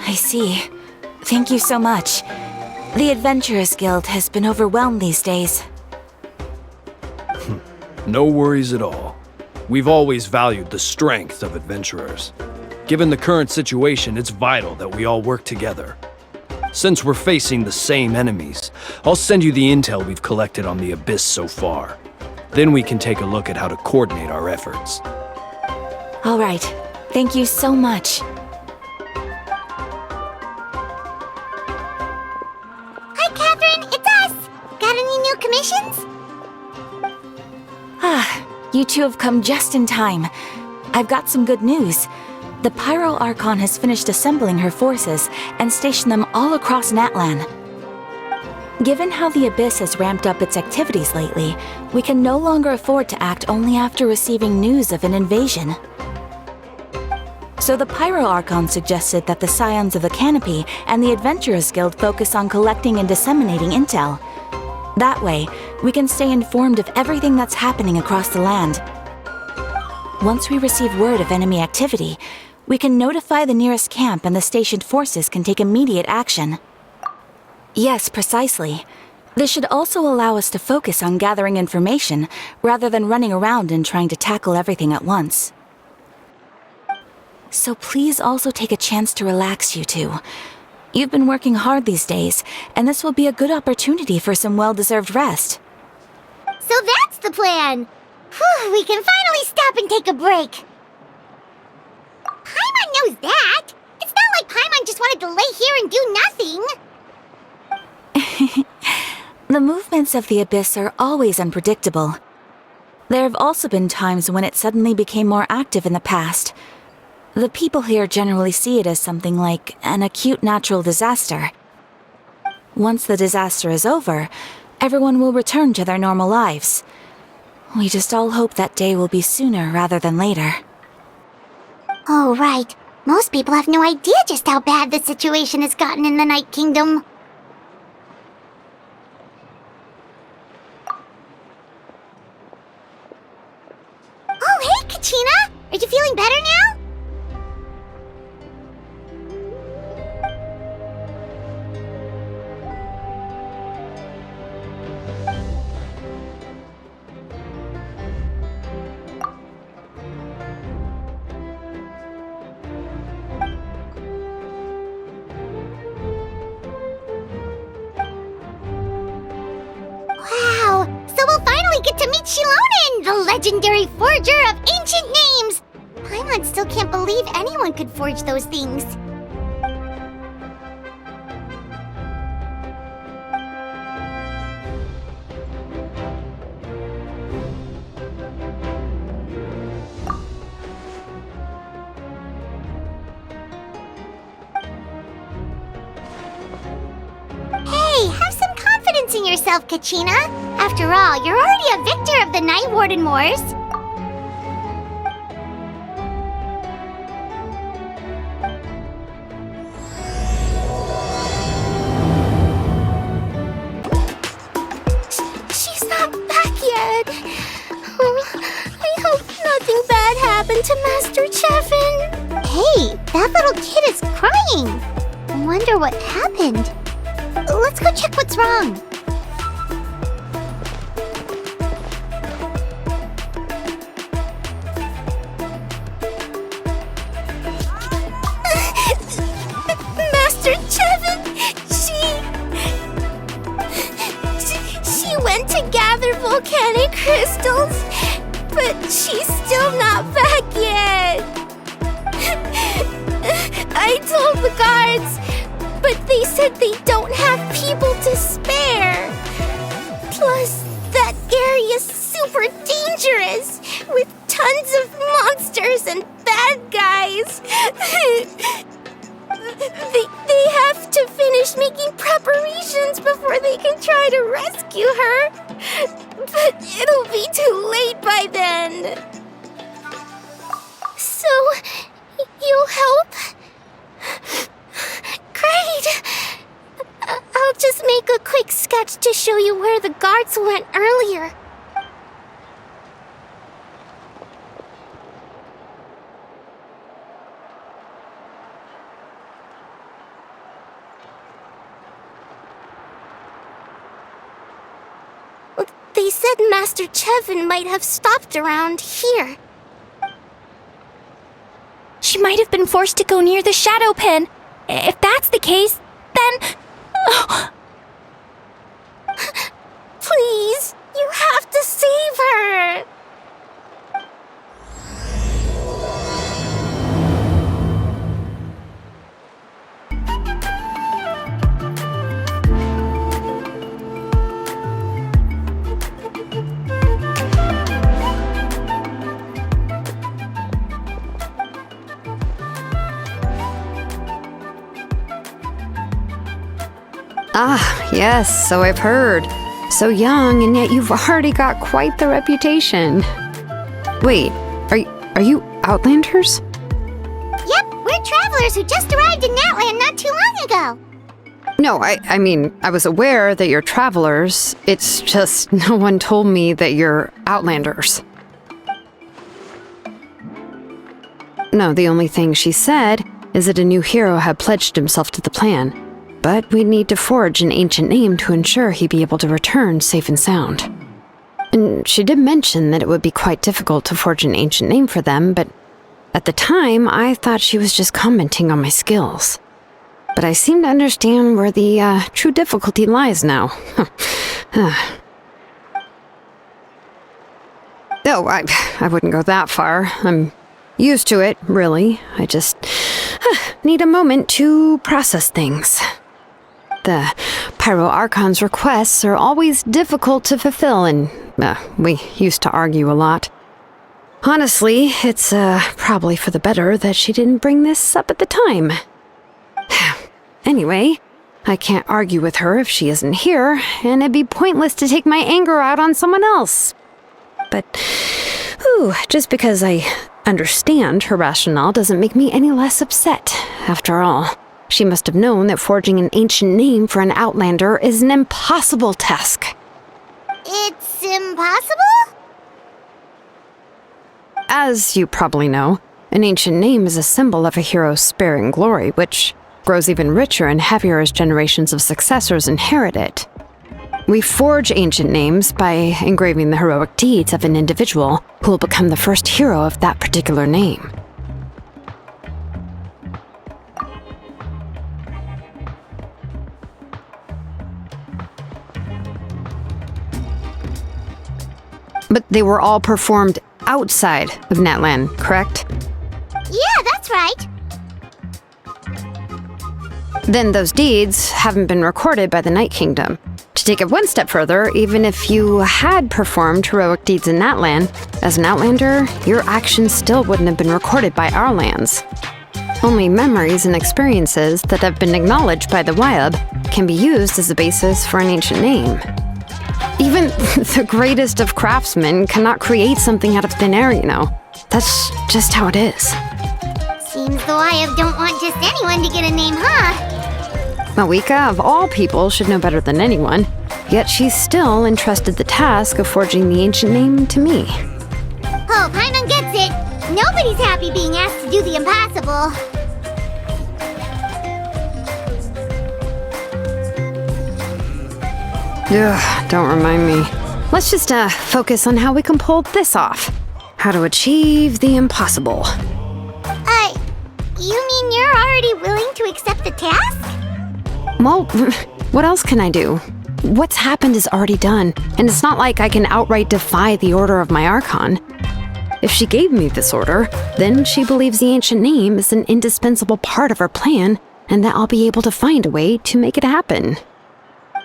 I see. Thank you so much. The Adventurers Guild has been overwhelmed these days. No worries at all. We've always valued the strength of adventurers. Given the current situation, it's vital that we all work together. Since we're facing the same enemies, I'll send you the intel we've collected on the Abyss so far. Then we can take a look at how to coordinate our efforts. All right. Thank you so much. Hi, Catherine. It's us. Got any new commissions? You two have come just in time. I've got some good news. The Pyro Archon has finished assembling her forces and stationed them all across Natlan. Given how the Abyss has ramped up its activities lately, we can no longer afford to act only after receiving news of an invasion. So the Pyro Archon suggested that the Scions of the Canopy and the Adventurers Guild focus on collecting and disseminating intel. That way, we can stay informed of everything that's happening across the land. Once we receive word of enemy activity, we can notify the nearest camp and the stationed forces can take immediate action. Yes, precisely. This should also allow us to focus on gathering information rather than running around and trying to tackle everything at once. So please also take a chance to relax, you two. You've been working hard these days, and this will be a good opportunity for some well-deserved rest. So that's the plan. Whew, we can finally stop and take a break. Paimon knows that. It's not like Paimon just wanted to lay here and do nothing. The movements of the Abyss are always unpredictable. There have also been times when it suddenly became more active in the past. The people here generally see it as something like an acute natural disaster. Once the disaster is over, everyone will return to their normal lives. We just all hope that day will be sooner rather than later. Oh, right. Most people have no idea just how bad the situation has gotten in the Night Kingdom. Oh, hey, Kachina! Are you feeling better now? Wow! So we'll finally get to meet Shilonen, the legendary forger of ancient names! Paimon still can't believe anyone could forge those things. Hey, have some confidence in yourself, Kachina. After all, you're already a victor of the Night Warden Wars. She's not back yet. I hope nothing bad happened to Master Cheffin. Hey, that little kid is crying. I wonder what happened. Let's go check what's wrong. Master Cheffin, she went to gather volcanic crystals, but she's still not back yet. I told the guards, but they said they don't have people to spare. Plus, that area's super dangerous, with tons of monsters and bad guys. They have to finish making preparations before they can try to rescue her. But it'll be too late by then. So, you'll help? Great! I'll just make a quick sketch to show you where the guards went earlier. said Master Chevin might have stopped around here. She might have been forced to go near the shadow pen. If that's the case, then... Oh. Please, you have to save her! Ah, yes, so I've heard. So young, and yet you've already got quite the reputation. Wait, are you Outlanders? Yep, we're travelers who just arrived in Natland not too long ago. No, I mean, I was aware that you're travelers. It's just no one told me that you're Outlanders. No, the only thing she said is that a new hero had pledged himself to the plan. But we'd need to forge an ancient name to ensure he'd be able to return safe and sound. And she did mention that it would be quite difficult to forge an ancient name for them, but at the time, I thought she was just commenting on my skills. But I seem to understand where the true difficulty lies now. Oh, I wouldn't go that far. I'm used to it, really. I just need a moment to process things. The Pyro Archon's requests are always difficult to fulfill, and we used to argue a lot. Honestly, it's probably for the better that she didn't bring this up at the time. Anyway, I can't argue with her if she isn't here, and it'd be pointless to take my anger out on someone else. But, just because I understand her rationale doesn't make me any less upset, after all. She must have known that forging an ancient name for an Outlander is an impossible task. It's impossible? As you probably know, an ancient name is a symbol of a hero's spirit and glory, which grows even richer and heavier as generations of successors inherit it. We forge ancient names by engraving the heroic deeds of an individual who will become the first hero of that particular name. But they were all performed outside of Natland, correct? Yeah, that's right. Then those deeds haven't been recorded by the Night Kingdom. To take it one step further, even if you had performed heroic deeds in Natland, as an Outlander, your actions still wouldn't have been recorded by our lands. Only memories and experiences that have been acknowledged by the Wyab can be used as a basis for an ancient name. Even the greatest of craftsmen cannot create something out of thin air, you know. That's just how it is. Seems the Wyab don't want just anyone to get a name, huh? Mawika, of all people, should know better than anyone, yet she's still entrusted the task of forging the ancient name to me. Oh, Paimon gets it. Nobody's happy being asked to do the impossible. Ugh, don't remind me. Let's just focus on how we can pull this off. How to achieve the impossible. You mean you're already willing to accept the task? Well, what else can I do? What's happened is already done, and it's not like I can outright defy the order of my Archon. If she gave me this order, then she believes the ancient name is an indispensable part of her plan, and that I'll be able to find a way to make it happen.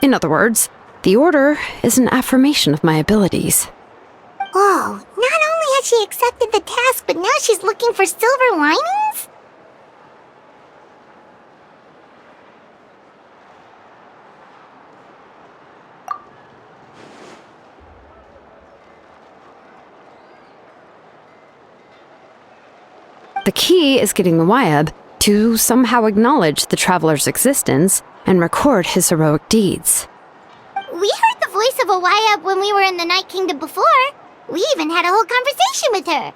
In other words, the order is an affirmation of my abilities. Whoa, not only has she accepted the task, but now she's looking for silver linings? The key is getting the Wyab to somehow acknowledge the traveler's existence and record his heroic deeds. We heard the voice of a Wyab when we were in the Night Kingdom before. We even had a whole conversation with her.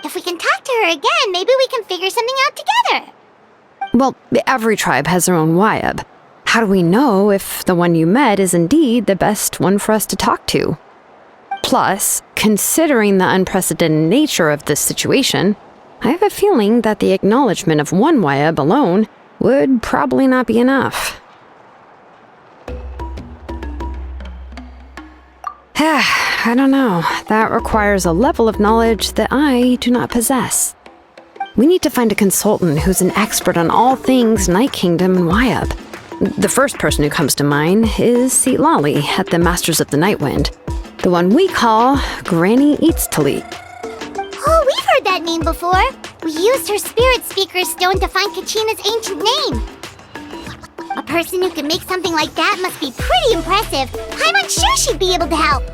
If we can talk to her again, maybe we can figure something out together. Well, every tribe has their own Wyab. how do we know if the one you met is indeed the best one for us to talk to? Plus, considering the unprecedented nature of this situation, I have a feeling that the acknowledgement of one Wayab alone would probably not be enough. I don't know. That requires a level of knowledge that I do not possess. We need to find a consultant who's an expert on all things Night Kingdom and Wayab. The first person who comes to mind is Seatlali at the Masters of the Nightwind, the one we call Granny Eats Talit. Oh, we've heard that name before. We used her spirit speaker stone to find Kachina's ancient name. A person who can make something like that must be pretty impressive. I'm unsure she'd be able to help.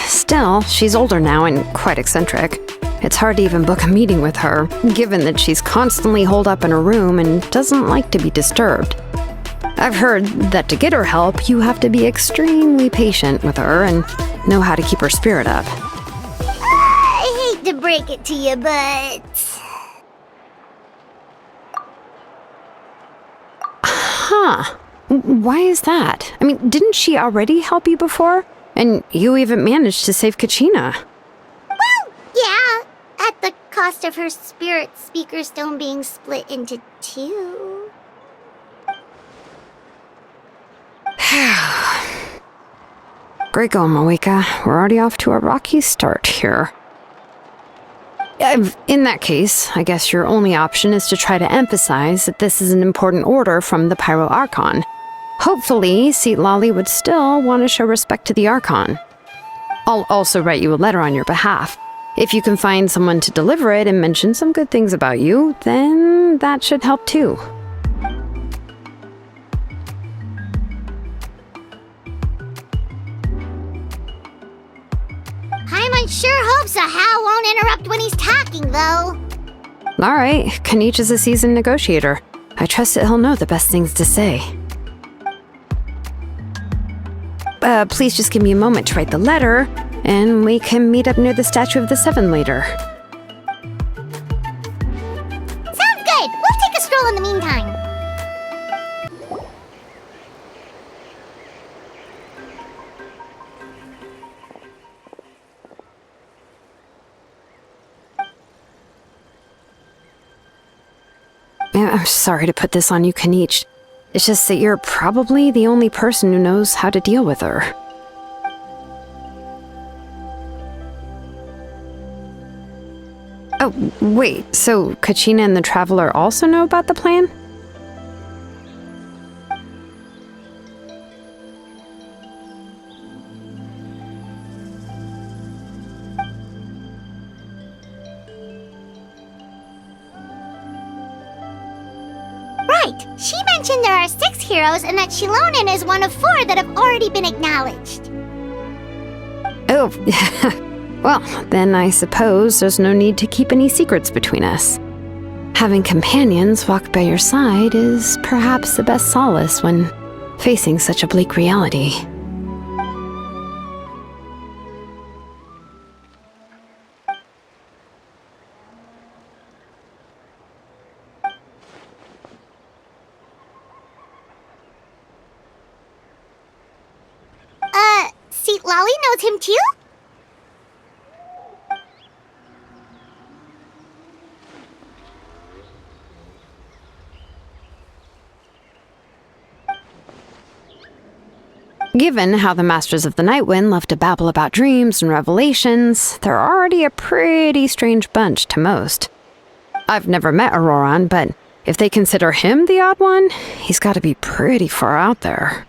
Still, she's older now and quite eccentric. It's hard to even book a meeting with her, given that she's constantly holed up in her room and doesn't like to be disturbed. I've heard that to get her help, you have to be extremely patient with her and know how to keep her spirit up. I hate to break it to you, but... Huh. Why is that? I mean, didn't she already help you before? And you even managed to save Kachina. Well, yeah. At the cost of her spirit speaker stone being split into two. Great going, Moeka. We're already off to a rocky start here. In that case, I guess your only option is to try to emphasize that this is an important order from the Pyro Archon. Hopefully, Seatlali would still want to show respect to the Archon. I'll also write you a letter on your behalf. If you can find someone to deliver it and mention some good things about you, then that should help too. Paimon sure hopes a Hal won't interrupt when he's talking, though. Alright, Kanich is a seasoned negotiator. I trust that he'll know the best things to say. Please just give me a moment to write the letter, and we can meet up near the Statue of the Seven later. Sounds good! We'll take a stroll in the meantime. I'm sorry to put this on you, Kanich. It's just that you're probably the only person who knows how to deal with her. Oh, wait, so Kachina and the Traveler also know about the plan? Right. She mentioned there are 6 heroes and that Shilonen is one of 4 that have already been acknowledged. Oh, well, then I suppose there's no need to keep any secrets between us. Having companions walk by your side is perhaps the best solace when facing such a bleak reality. Seatlali knows him too? Given how the Masters of the Nightwind love to babble about dreams and revelations, they're already a pretty strange bunch to most. I've never met Auroran, but if they consider him the odd one, he's got to be pretty far out there.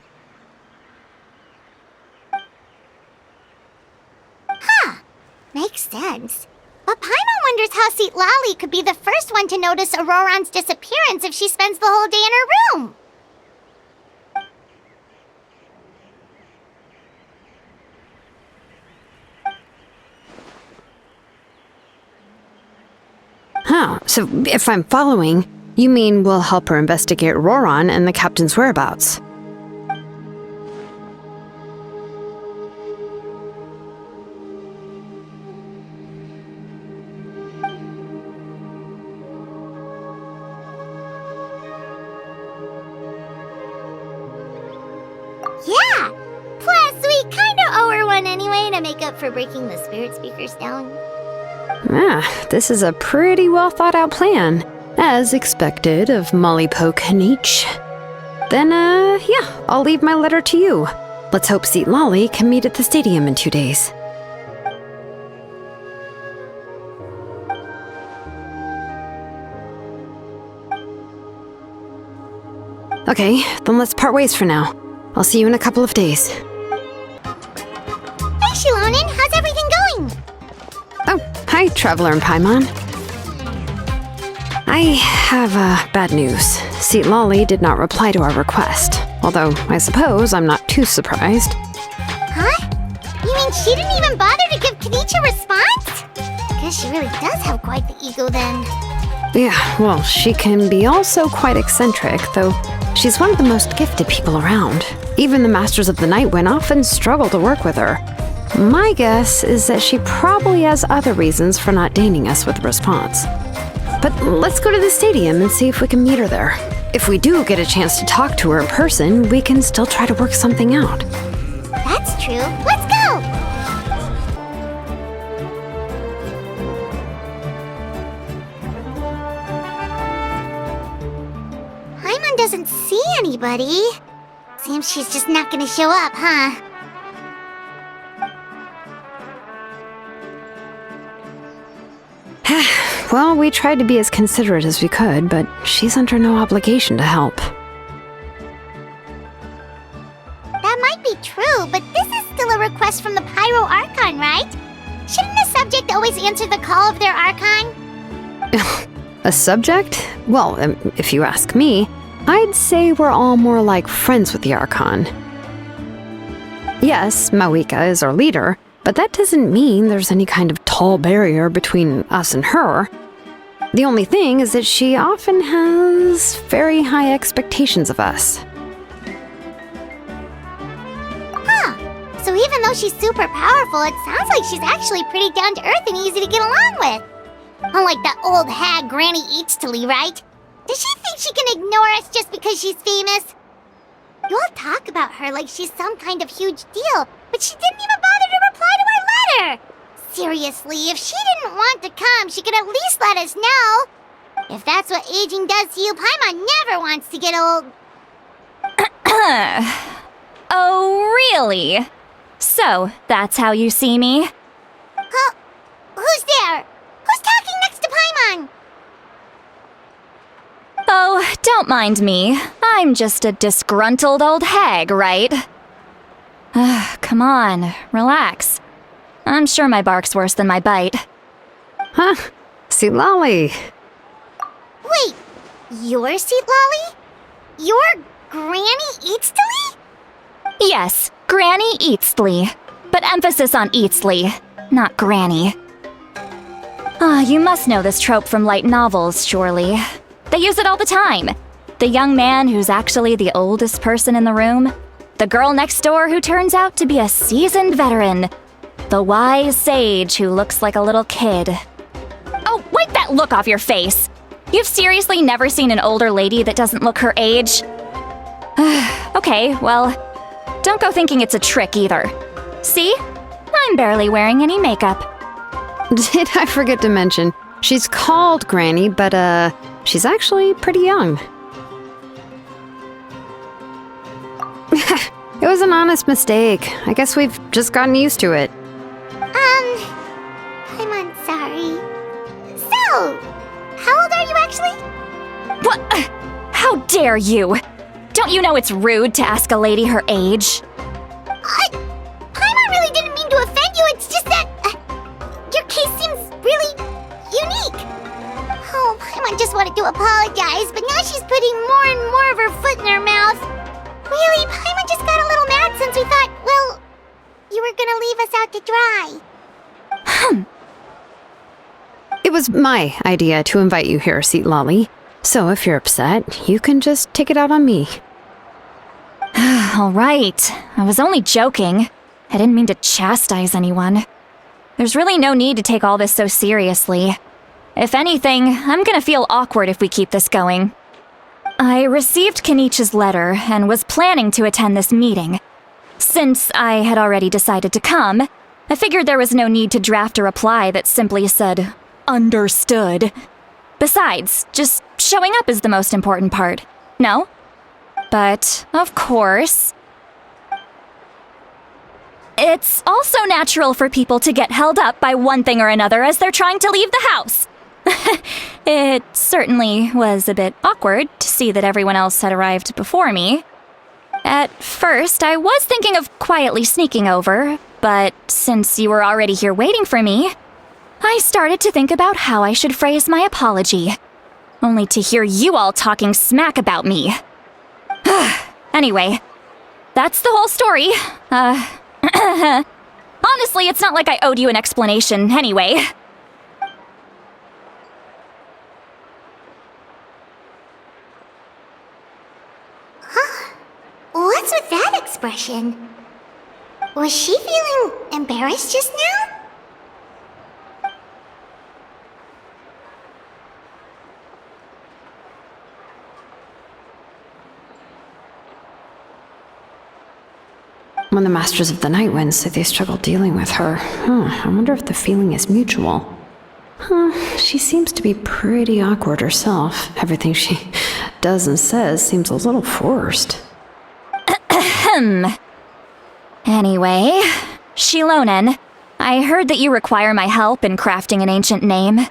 Makes sense. But Paimon wonders how Seatlali could be the first one to notice Auroran's disappearance if she spends the whole day in her room. Huh, so if I'm following, you mean we'll help her investigate Auroran and the captain's whereabouts? Yeah! Plus, we kinda owe her one anyway to make up for breaking the spirit speaker stone. This is a pretty well thought out plan, as expected of Molly Poke Nietzsche. Then, yeah, I'll leave my letter to you. Let's hope Seat Lolly can meet at the stadium in 2 days. Okay, then let's part ways for now. I'll see you in a couple of days. Hey, Shilonin, how's everything going? Oh, hi, Traveler and Paimon. I have bad news. Seat Lolly did not reply to our request, although I suppose I'm not too surprised. Huh? You mean she didn't even bother to give Kenichi a response? Guess she really does have quite the ego then. Yeah, well, she can be also quite eccentric, though she's one of the most gifted people around. Even the Masters of the Night Wind often struggle to work with her. My guess is that she probably has other reasons for not deigning us with a response. But let's go to the stadium and see if we can meet her there. If we do get a chance to talk to her in person, we can still try to work something out. That's true. Let's go! Paimon doesn't see anybody. Seems she's just not gonna show up, huh? Well, we tried to be as considerate as we could, but she's under no obligation to help. That might be true, but this is still a request from the Pyro Archon, right? Shouldn't a subject always answer the call of their Archon? A subject? Well, if you ask me, I'd say we're all more like friends with the Archon. Yes, Mawika is our leader, but that doesn't mean there's any kind of tall barrier between us and her. The only thing is that she often has very high expectations of us. Huh. So even though she's super powerful, it sounds like she's actually pretty down to earth and easy to get along with. Unlike that old hag Granny Eachtley, right? Does she think she can ignore us just because she's famous? You all talk about her like she's some kind of huge deal, but she didn't even bother to reply to our letter! Seriously, if she didn't want to come, she could at least let us know. If that's what aging does to you, Paimon never wants to get old. Oh, really? So, that's how you see me? Huh? Who's there? Who's talking next to Paimon? Oh, don't mind me. I'm just a disgruntled old hag, right? Come on, relax. I'm sure my bark's worse than my bite. Huh? Seat Lolly. Wait, you're Seat Lolly? You're Granny Eachtley? Yes, Granny Eastly. But emphasis on Eastly, not Granny. You must know this trope from light novels, surely. They use it all the time. The young man who's actually the oldest person in the room. The girl next door who turns out to be a seasoned veteran. The wise sage who looks like a little kid. Oh, wipe that look off your face! You've seriously never seen an older lady that doesn't look her age? Okay, well, don't go thinking it's a trick either. See? I'm barely wearing any makeup. Did I forget to mention, she's called Granny, but she's actually pretty young. It was an honest mistake. I guess we've just gotten used to it. I'm sorry. So, how old are you actually? What? How dare you? Don't you know it's rude to ask a lady her age? Paimon really didn't mean to offend you, it's just that your case seems really unique. Oh, Paimon just wanted to apologize, but now she's putting more and more of her foot in her mouth. Really, Paimon just got a little mad since we thought, well, you were gonna leave us out to dry. It was my idea to invite you here, Seat Lolly. So if you're upset, you can just take it out on me. All right. I was only joking. I didn't mean to chastise anyone. There's really no need to take all this so seriously. If anything, I'm gonna feel awkward if we keep this going. I received Kenichi's letter and was planning to attend this meeting, Since I had already decided to come, I figured there was no need to draft a reply that simply said, "Understood." Besides, just showing up is the most important part, no? But, of course, it's also natural for people to get held up by one thing or another as they're trying to leave the house. It certainly was a bit awkward to see that everyone else had arrived before me. At first, I was thinking of quietly sneaking over, but since you were already here waiting for me, I started to think about how I should phrase my apology, only to hear you all talking smack about me. Anyway, that's the whole story. Honestly, it's not like I owed you an explanation anyway. What's with that expression? Was she feeling embarrassed just now? When the Masters of the Night Wind say they struggle dealing with her, I wonder if the feeling is mutual. She seems to be pretty awkward herself. Everything she does and says seems a little forced. Anyway, Shilonen, I heard that you require my help in crafting an ancient name.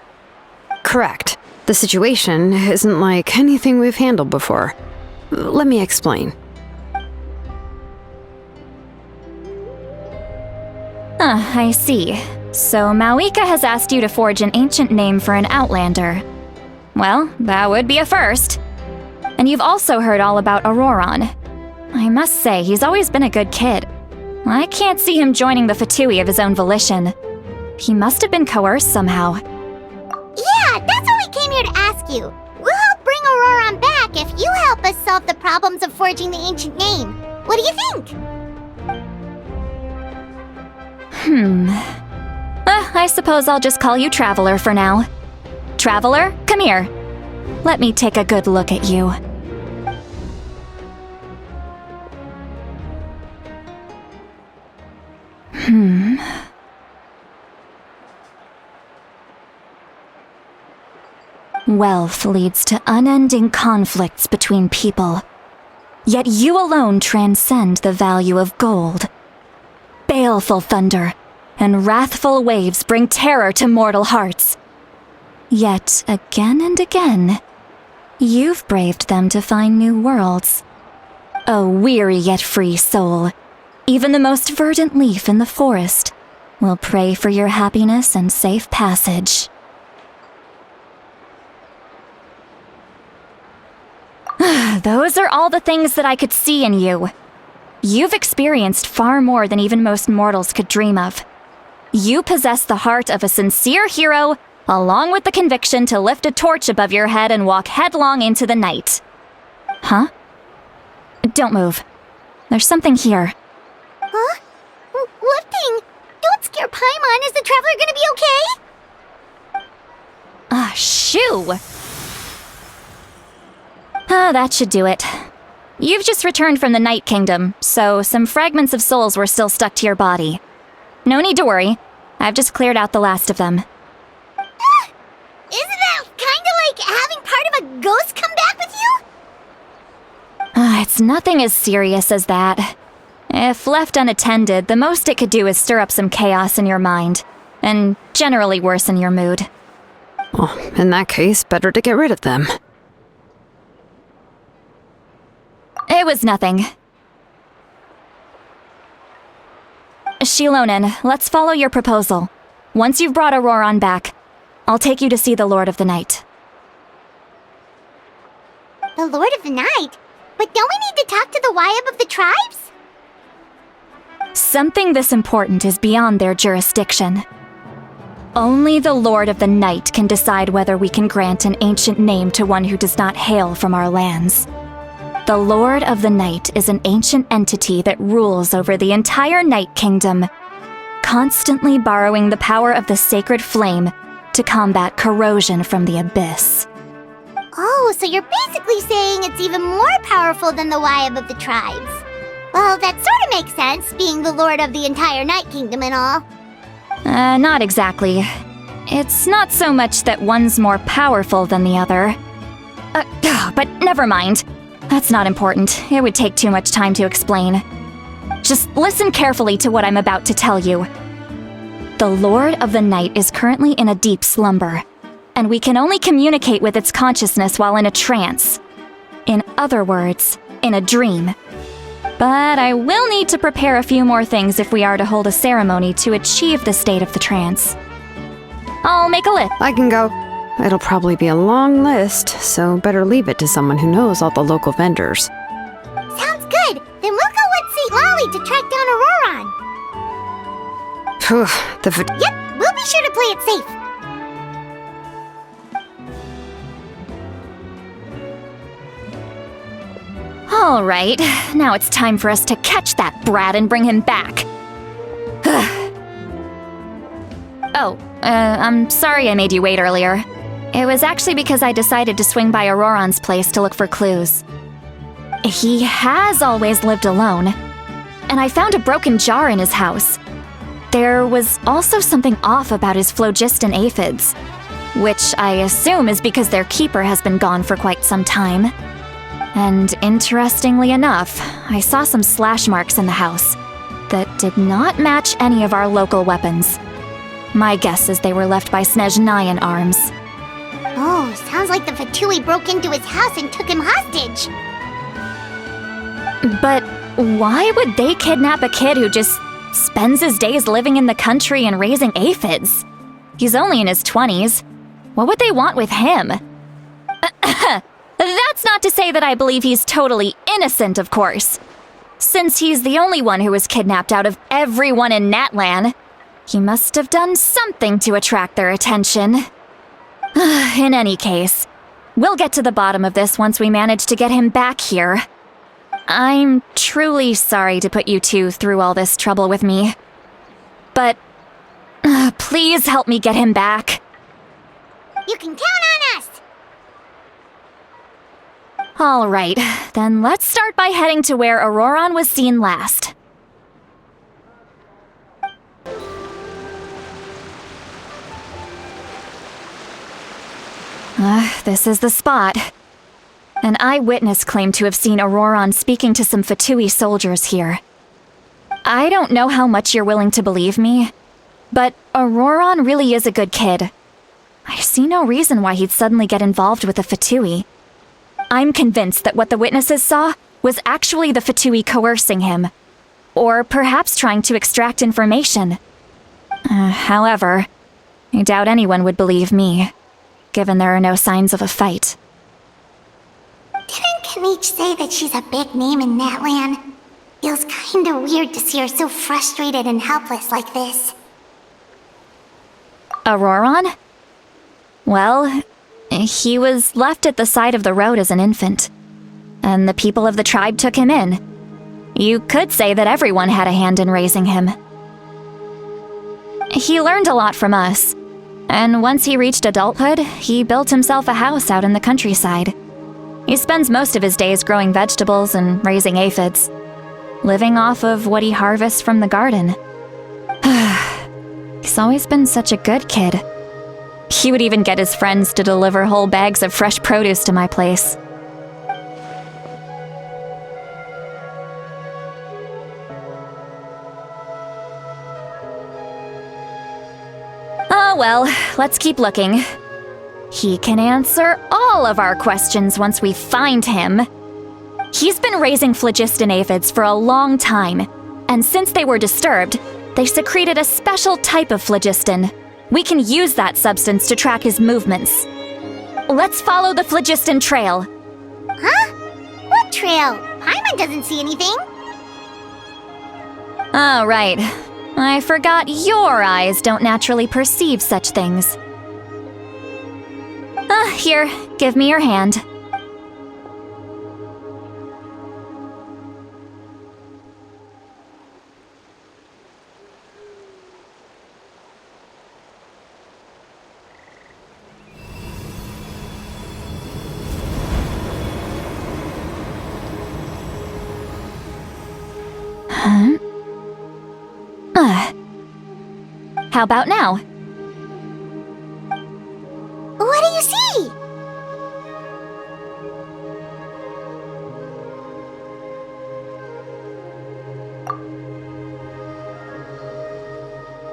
Correct. The situation isn't like anything we've handled before. Let me explain. I see. So Mawika has asked you to forge an ancient name for an Outlander. Well, that would be a first. And you've also heard all about Auroron. I must say, he's always been a good kid. I can't see him joining the Fatui of his own volition. He must have been coerced somehow. Yeah, that's what we came here to ask you. We'll help bring Auroron back if you help us solve the problems of forging the ancient name. What do you think? I suppose I'll just call you Traveler for now. Traveler, come here. Let me take a good look at you. Wealth leads to unending conflicts between people. Yet you alone transcend the value of gold. Baleful thunder and wrathful waves bring terror to mortal hearts. Yet again and again, you've braved them to find new worlds. O weary yet free soul, even the most verdant leaf in the forest will pray for your happiness and safe passage. Those are all the things that I could see in you. You've experienced far more than even most mortals could dream of. You possess the heart of a sincere hero, along with the conviction to lift a torch above your head and walk headlong into the night. Huh? Don't move. There's something here. Huh? What thing? Don't scare Paimon. Is the Traveler gonna be okay? Shoo! That should do it. You've just returned from the Night Kingdom, so some fragments of souls were still stuck to your body. No need to worry. I've just cleared out the last of them. Isn't that kinda like having part of a ghost come back with you? It's nothing as serious as that. If left unattended, the most it could do is stir up some chaos in your mind, and generally worsen your mood. Well, in that case, better to get rid of them. It was nothing. Shilonen, let's follow your proposal. Once you've brought Auroron back, I'll take you to see the Lord of the Night. The Lord of the Night? But don't we need to talk to the Wayab of the tribes? Something this important is beyond their jurisdiction. Only the Lord of the Night can decide whether we can grant an ancient name to one who does not hail from our lands. The Lord of the Night is an ancient entity that rules over the entire Night Kingdom, constantly borrowing the power of the sacred flame to combat corrosion from the abyss. Oh, so you're basically saying it's even more powerful than the Wayab of the tribes. Well, that sort of makes sense, being the lord of the entire Night Kingdom and all. Not exactly. It's not so much that one's more powerful than the other. But never mind. That's not important. It would take too much time to explain. Just listen carefully to what I'm about to tell you. The Lord of the Night is currently in a deep slumber, and we can only communicate with its consciousness while in a trance. In other words, in a dream. But I will need to prepare a few more things if we are to hold a ceremony to achieve the state of the trance. I'll make a list. I can go. It'll probably be a long list, so better leave it to someone who knows all the local vendors. Sounds good. Then we'll go with St. Lolly to track down Auroron. Yep, we'll be sure to play it safe. All right, now it's time for us to catch that brat and bring him back. I'm sorry I made you wait earlier. It was actually because I decided to swing by Auroron's place to look for clues. He has always lived alone, and I found a broken jar in his house. There was also something off about his phlogiston aphids, which I assume is because their keeper has been gone for quite some time. And interestingly enough, I saw some slash marks in the house that did not match any of our local weapons. My guess is they were left by Snezhnayan arms. Oh, sounds like the Fatui broke into his house and took him hostage. But why would they kidnap a kid who just spends his days living in the country and raising aphids? He's only in his 20s. What would they want with him? That's not to say that I believe he's totally innocent, of course. Since he's the only one who was kidnapped out of everyone in Natlan, he must have done something to attract their attention. In any case, we'll get to the bottom of this once we manage to get him back here. I'm truly sorry to put you two through all this trouble with me. But please help me get him back. You can count on us! All right, then let's start by heading to where Auroron was seen last. This is the spot. An eyewitness claimed to have seen Auroron speaking to some Fatui soldiers here. I don't know how much you're willing to believe me, but Auroron really is a good kid. I see no reason why he'd suddenly get involved with the Fatui. I'm convinced that what the witnesses saw was actually the Fatui coercing him, or perhaps trying to extract information. However, I doubt anyone would believe me, given there are no signs of a fight. Didn't Kanich say that she's a big name in Natlan? Feels kinda weird to see her so frustrated and helpless like this. Auroron? Well, he was left at the side of the road as an infant, and the people of the tribe took him in. You could say that everyone had a hand in raising him. He learned a lot from us, and once he reached adulthood, he built himself a house out in the countryside. He spends most of his days growing vegetables and raising aphids, living off of what he harvests from the garden. He's always been such a good kid. He would even get his friends to deliver whole bags of fresh produce to my place. Oh well, let's keep looking. He can answer all of our questions once we find him. He's been raising phlogiston aphids for a long time, and since they were disturbed, they secreted a special type of phlogiston. We can use that substance to track his movements. Let's follow the phlogiston trail. Huh? What trail? Paimon doesn't see anything. Oh, right. I forgot your eyes don't naturally perceive such things. Here, give me your hand. How about now? What do you see?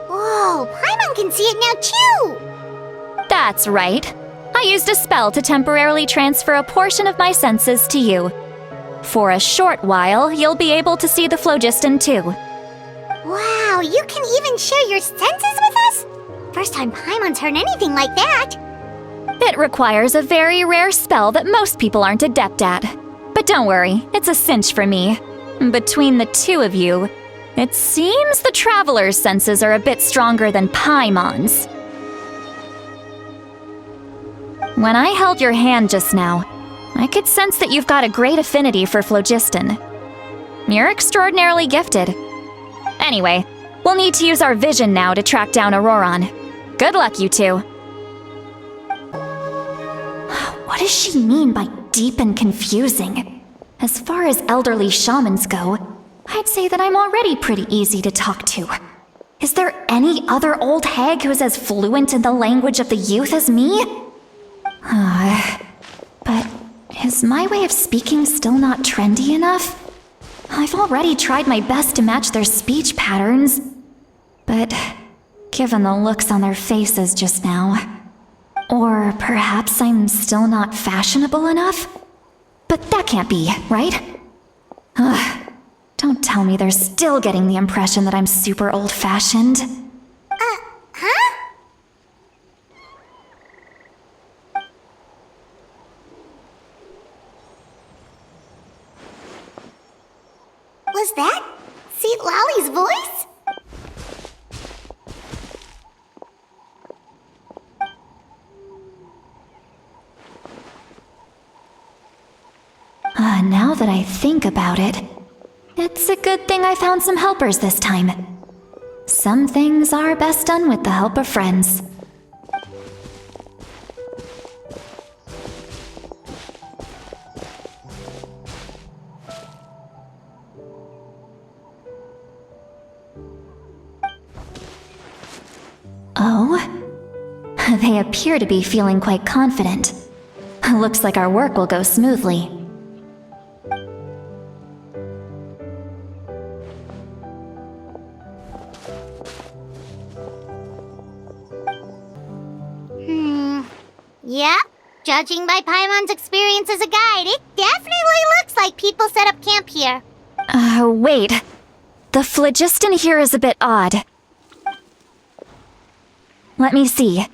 Whoa, Paimon can see it now too! That's right. I used a spell to temporarily transfer a portion of my senses to you. For a short while, you'll be able to see the phlogiston too. Wow, you can even share your senses with us? First time Paimon's heard anything like that. It requires a very rare spell that most people aren't adept at. But don't worry, it's a cinch for me. Between the two of you, it seems the Traveler's senses are a bit stronger than Paimon's. When I held your hand just now, I could sense that you've got a great affinity for phlogiston. You're extraordinarily gifted. Anyway, we'll need to use our vision now to track down Auroron. Good luck, you two. What does she mean by deep and confusing? As far as elderly shamans go, I'd say that I'm already pretty easy to talk to. Is there any other old hag who's as fluent in the language of the youth as me? But is my way of speaking still not trendy enough? I've already tried my best to match their speech patterns. But given the looks on their faces just now... Or perhaps I'm still not fashionable enough? But that can't be, right? Don't tell me they're still getting the impression that I'm super old-fashioned. Huh? Was that Seat Lolly's voice? Now that I think about it, it's a good thing I found some helpers this time. Some things are best done with the help of friends. Oh? They appear to be feeling quite confident. Looks like our work will go smoothly. Yeah, judging by Paimon's experience as a guide, it definitely looks like people set up camp here. Wait. The phlogiston here is a bit odd. Let me see.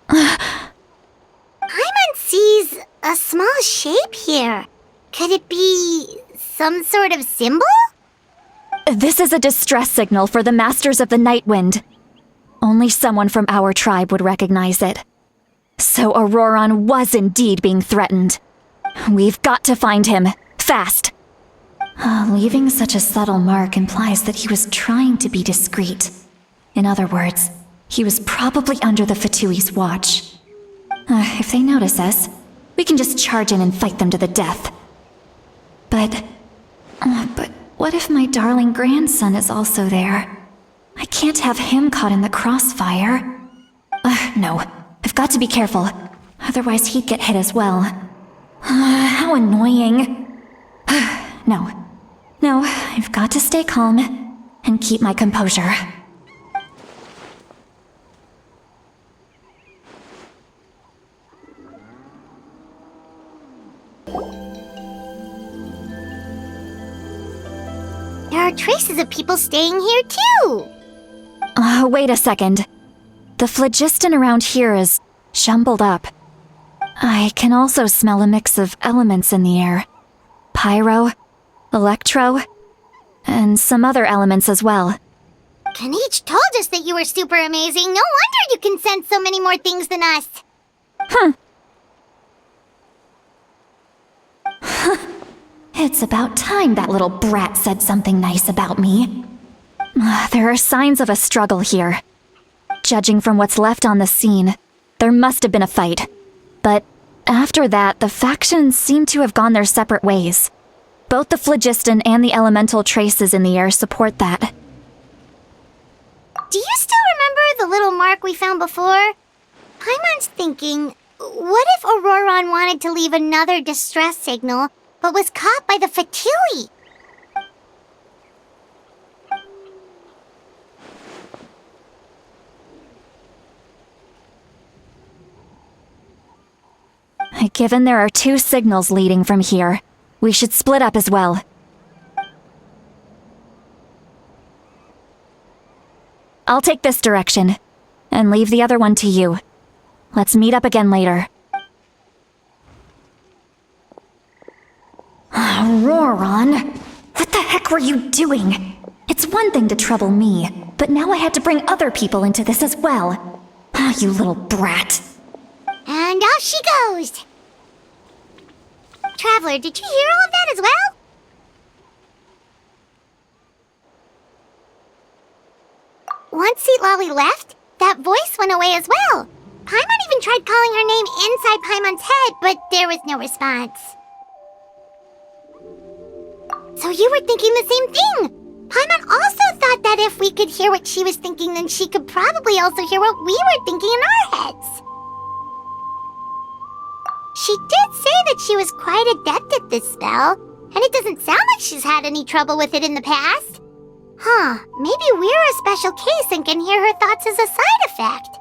Paimon sees a small shape here. Could it be some sort of symbol? This is a distress signal for the Masters of the Night Wind. Only someone from our tribe would recognize it. So Auroron was indeed being threatened. We've got to find him, fast. Leaving such a subtle mark implies that he was trying to be discreet. In other words, he was probably under the Fatui's watch. If they notice us, we can just charge in and fight them to the death. But what if my darling grandson is also there? I can't have him caught in the crossfire. No, I've got to be careful. Otherwise he'd get hit as well. How annoying. No, I've got to stay calm and keep my composure. There are traces of people staying here too. Wait a second. The phlogiston around here is jumbled up. I can also smell a mix of elements in the air. Pyro, electro, and some other elements as well. Kaniche told us that you were super amazing. No wonder you can sense so many more things than us. It's about time that little brat said something nice about me. There are signs of a struggle here. Judging from what's left on the scene, there must have been a fight. But after that, the factions seem to have gone their separate ways. Both the phlogiston and the elemental traces in the air support that. Do you still remember the little mark we found before? Paimon's thinking, what if Auroron wanted to leave another distress signal, but was caught by the Fatui? Given there are 2 signals leading from here, we should split up as well. I'll take this direction, and leave the other one to you. Let's meet up again later. Auroron, what the heck were you doing? It's one thing to trouble me, but now I had to bring other people into this as well. Ah, you little brat. And off she goes! Traveler, did you hear all of that as well? Once Seatlolly left, that voice went away as well. Paimon even tried calling her name inside Paimon's head, but there was no response. So you were thinking the same thing! Paimon also thought that if we could hear what she was thinking, then she could probably also hear what we were thinking in our heads. She did say that she was quite adept at this spell, and it doesn't sound like she's had any trouble with it in the past. Huh, maybe we're a special case and can hear her thoughts as a side effect.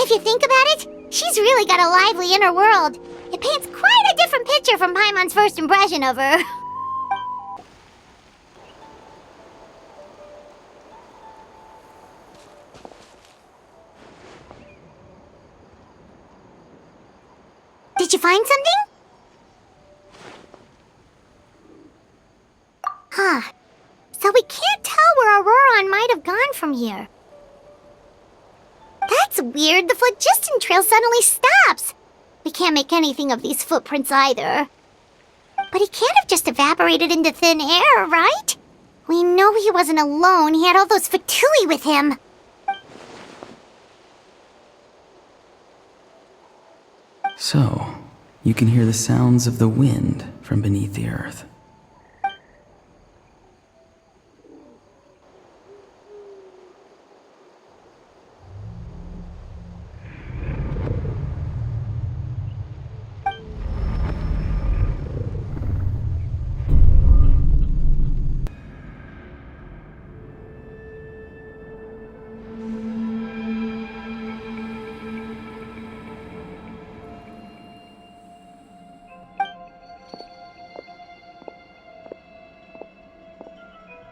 If you think about it, she's really got a lively inner world. It paints quite a different picture from Paimon's first impression of her. Did you find something? Huh. So we can't tell where Auroron might have gone from here. That's weird. The phlogiston trail suddenly stops. We can't make anything of these footprints either. But he can't have just evaporated into thin air, right? We know he wasn't alone. He had all those Fatui with him. So, you can hear the sounds of the wind from beneath the earth.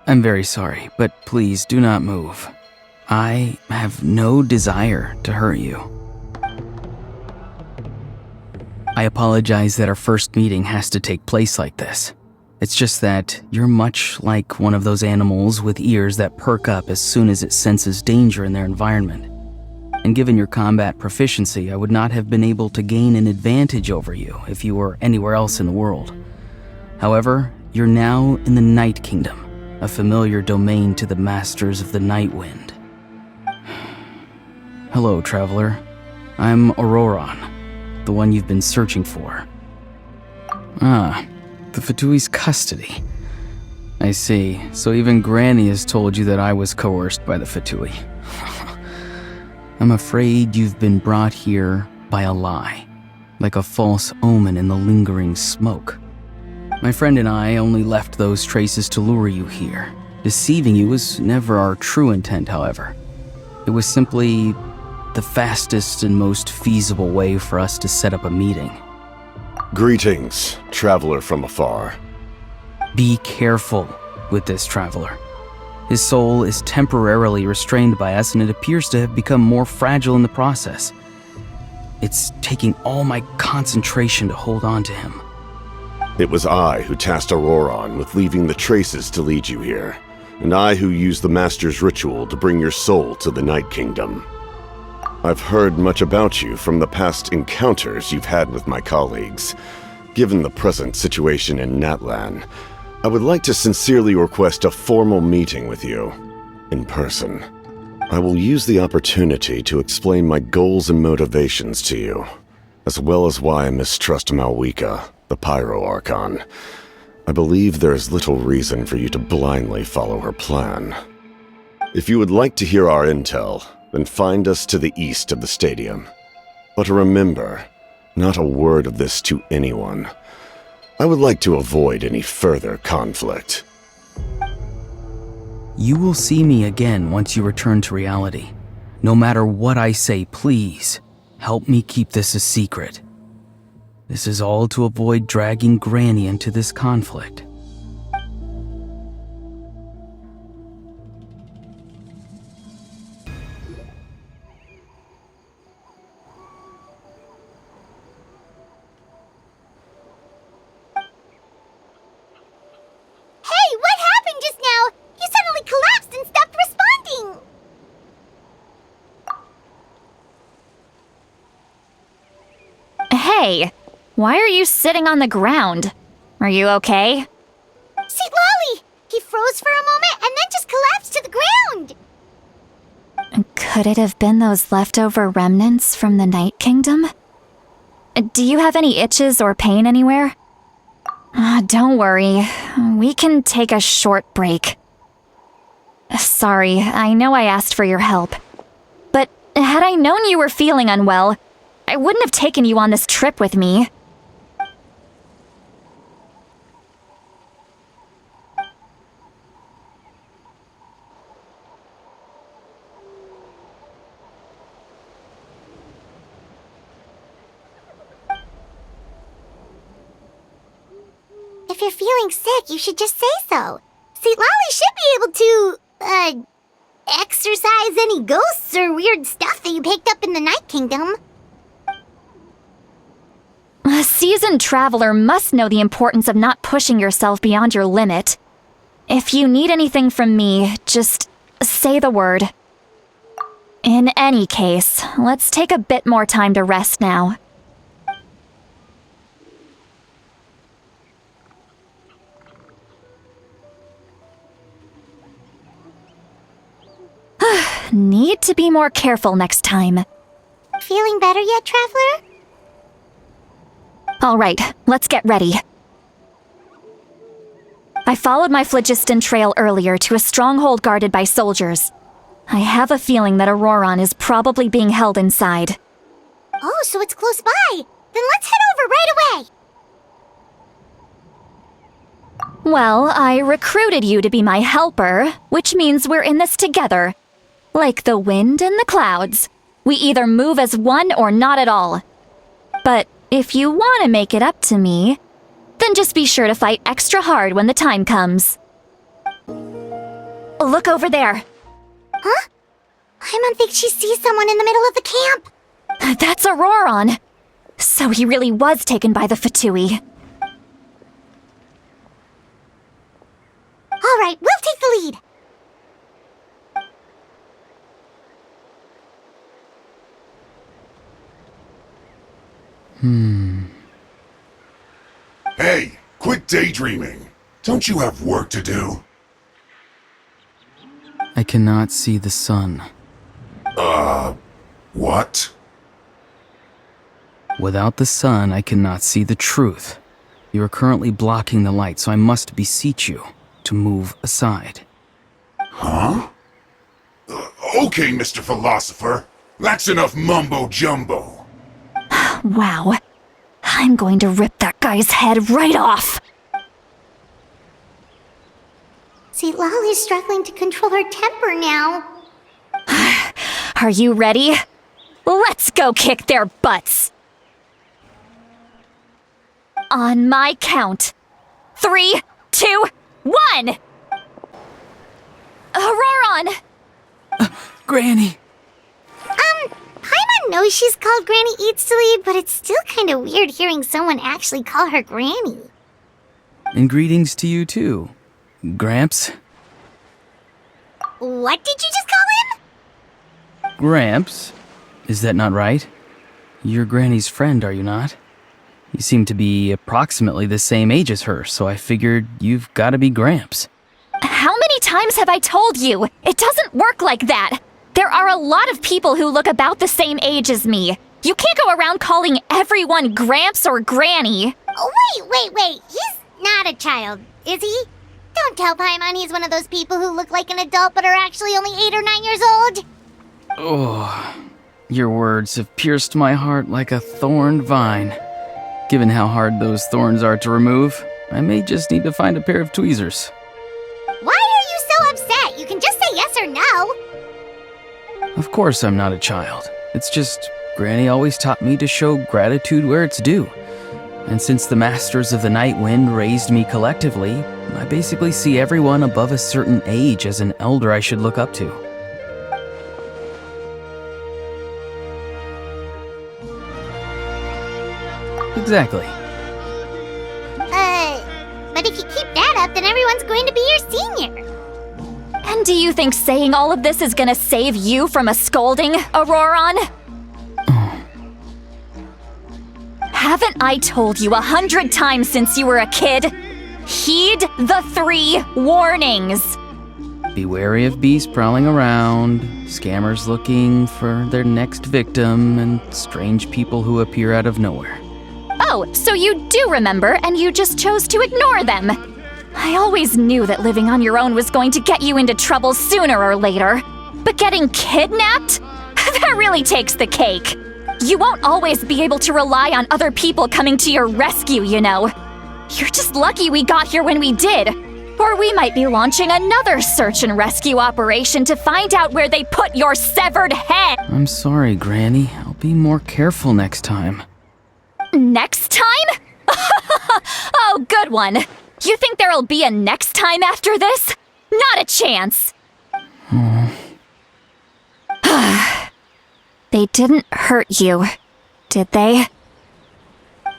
I'm very sorry, but please do not move. I have no desire to hurt you. I apologize that our first meeting has to take place like this. It's just that you're much like one of those animals with ears that perk up as soon as it senses danger in their environment. And given your combat proficiency, I would not have been able to gain an advantage over you if you were anywhere else in the world. However, you're now in the Night Kingdom, a familiar domain to the masters of the Night Wind. Hello, traveler. I'm Auroron, the one you've been searching for. Ah, the Fatui's custody. I see. So even Granny has told you that I was coerced by the Fatui. I'm afraid you've been brought here by a lie, like a false omen in the lingering smoke. My friend and I only left those traces to lure you here. Deceiving you was never our true intent, however. It was simply the fastest and most feasible way for us to set up a meeting. Greetings, traveler from afar. Be careful with this traveler. His soul is temporarily restrained by us, and it appears to have become more fragile in the process. It's taking all my concentration to hold on to him. It was I who tasked Auroron with leaving the traces to lead you here, and I who used the Master's ritual to bring your soul to the Night Kingdom. I've heard much about you from the past encounters you've had with my colleagues. Given the present situation in Natlan, I would like to sincerely request a formal meeting with you, in person. I will use the opportunity to explain my goals and motivations to you, as well as why I mistrust Malwika, the Pyro Archon. I believe there is little reason for you to blindly follow her plan. If you would like to hear our intel, then find us to the east of the stadium. But remember, not a word of this to anyone. I would like to avoid any further conflict. You will see me again once you return to reality. No matter what I say, please, help me keep this a secret. This is all to avoid dragging Granny into this conflict. Hey, what happened just now? You suddenly collapsed and stopped responding! Hey, why are you sitting on the ground? Are you okay? See, Lolly! He froze for a moment and then just collapsed to the ground! Could it have been those leftover remnants from the Night Kingdom? Do you have any itches or pain anywhere? Don't worry, we can take a short break. Sorry, I know I asked for your help. But had I known you were feeling unwell, I wouldn't have taken you on this trip with me. If you're feeling sick, you should just say so. See, Lolly should be able to, exorcise any ghosts or weird stuff that you picked up in the Night Kingdom. A seasoned traveler must know the importance of not pushing yourself beyond your limit. If you need anything from me, just say the word. In any case, let's take a bit more time to rest now. Need to be more careful next time. Feeling better yet, Traveler? All right, let's get ready. I followed my phlogiston trail earlier to a stronghold guarded by soldiers. I have a feeling that Auroron is probably being held inside. Oh, so it's close by. Then let's head over right away. Well, I recruited you to be my helper, which means we're in this together. Like the wind and the clouds. We either move as one or not at all. But if you want to make it up to me, then just be sure to fight extra hard when the time comes. Look over there. Huh? Paimon thinks she sees someone in the middle of the camp. That's Auroron. So he really was taken by the Fatui. All right, we'll take the lead. Hey, quit daydreaming. Don't you have work to do? I cannot see the sun. What? Without the sun, I cannot see the truth. You are currently blocking the light, so I must beseech you to move aside. Huh? Okay, Mr. Philosopher. That's enough mumbo-jumbo. Wow. I'm going to rip that guy's head right off. See, Lolly's struggling to control her temper now. Are you ready? Let's go kick their butts. On my count. 3, 2, 1! Auroron! Granny! Paimon knows she's called Granny Eats to Lead, but it's still kind of weird hearing someone actually call her Granny. And greetings to you too, Gramps. What did you just call him? Gramps? Is that not right? You're Granny's friend, are you not? You seem to be approximately the same age as her, so I figured you've got to be Gramps. How many times have I told you? It doesn't work like that. There are a lot of people who look about the same age as me. You can't go around calling everyone Gramps or Granny. Oh, wait. He's not a child, is he? Don't tell Paimon he's one of those people who look like an adult but are actually only 8 or 9 years old. Oh, your words have pierced my heart like a thorned vine. Given how hard those thorns are to remove, I may just need to find a pair of tweezers. Why are you so upset? You can just say yes or no. Of course I'm not a child. It's just, Granny always taught me to show gratitude where it's due. And since the Masters of the Night Wind raised me collectively, I basically see everyone above a certain age as an elder I should look up to. Exactly. But if you keep that up, then everyone's going to be your senior. And do you think saying all of this is gonna save you from a scolding, Auroron? Haven't I told you 100 times since you were a kid? Heed the 3 warnings. Be wary of beasts prowling around, scammers looking for their next victim, and strange people who appear out of nowhere. Oh, so you do remember, and you just chose to ignore them. I always knew that living on your own was going to get you into trouble sooner or later. But getting kidnapped? That really takes the cake. You won't always be able to rely on other people coming to your rescue, you know. You're just lucky we got here when we did. Or we might be launching another search and rescue operation to find out where they put your severed head. I'm sorry, Granny. I'll be more careful next time. Next time? Oh, good one. You think there'll be a next time after this? Not a chance. They didn't hurt you, did they?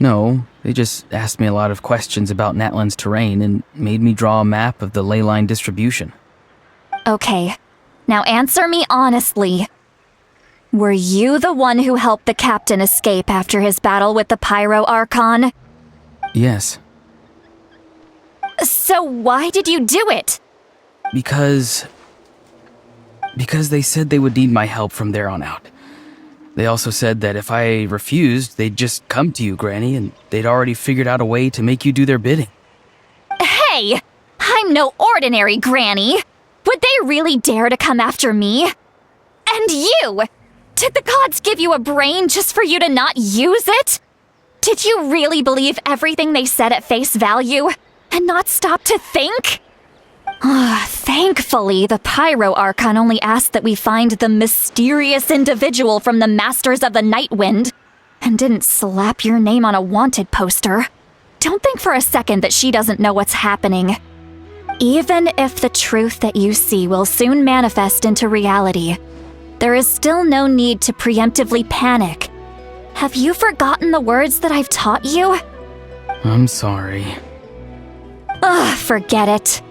No, they just asked me a lot of questions about Natlan's terrain and made me draw a map of the ley line distribution. Okay, now answer me honestly. Were you the one who helped the captain escape after his battle with the Pyro Archon? Yes. So why did you do it? Because they said they would need my help from there on out. They also said that if I refused, they'd just come to you, Granny, and they'd already figured out a way to make you do their bidding. Hey! I'm no ordinary Granny! Would they really dare to come after me? And you! Did the gods give you a brain just for you to not use it? Did you really believe everything they said at face value, and not stop to think? Thankfully, the Pyro Archon only asked that we find the mysterious individual from the Masters of the Night Wind, and didn't slap your name on a wanted poster. Don't think for a second that she doesn't know what's happening. Even if the truth that you see will soon manifest into reality, there is still no need to preemptively panic. Have you forgotten the words that I've taught you? I'm sorry. Forget it.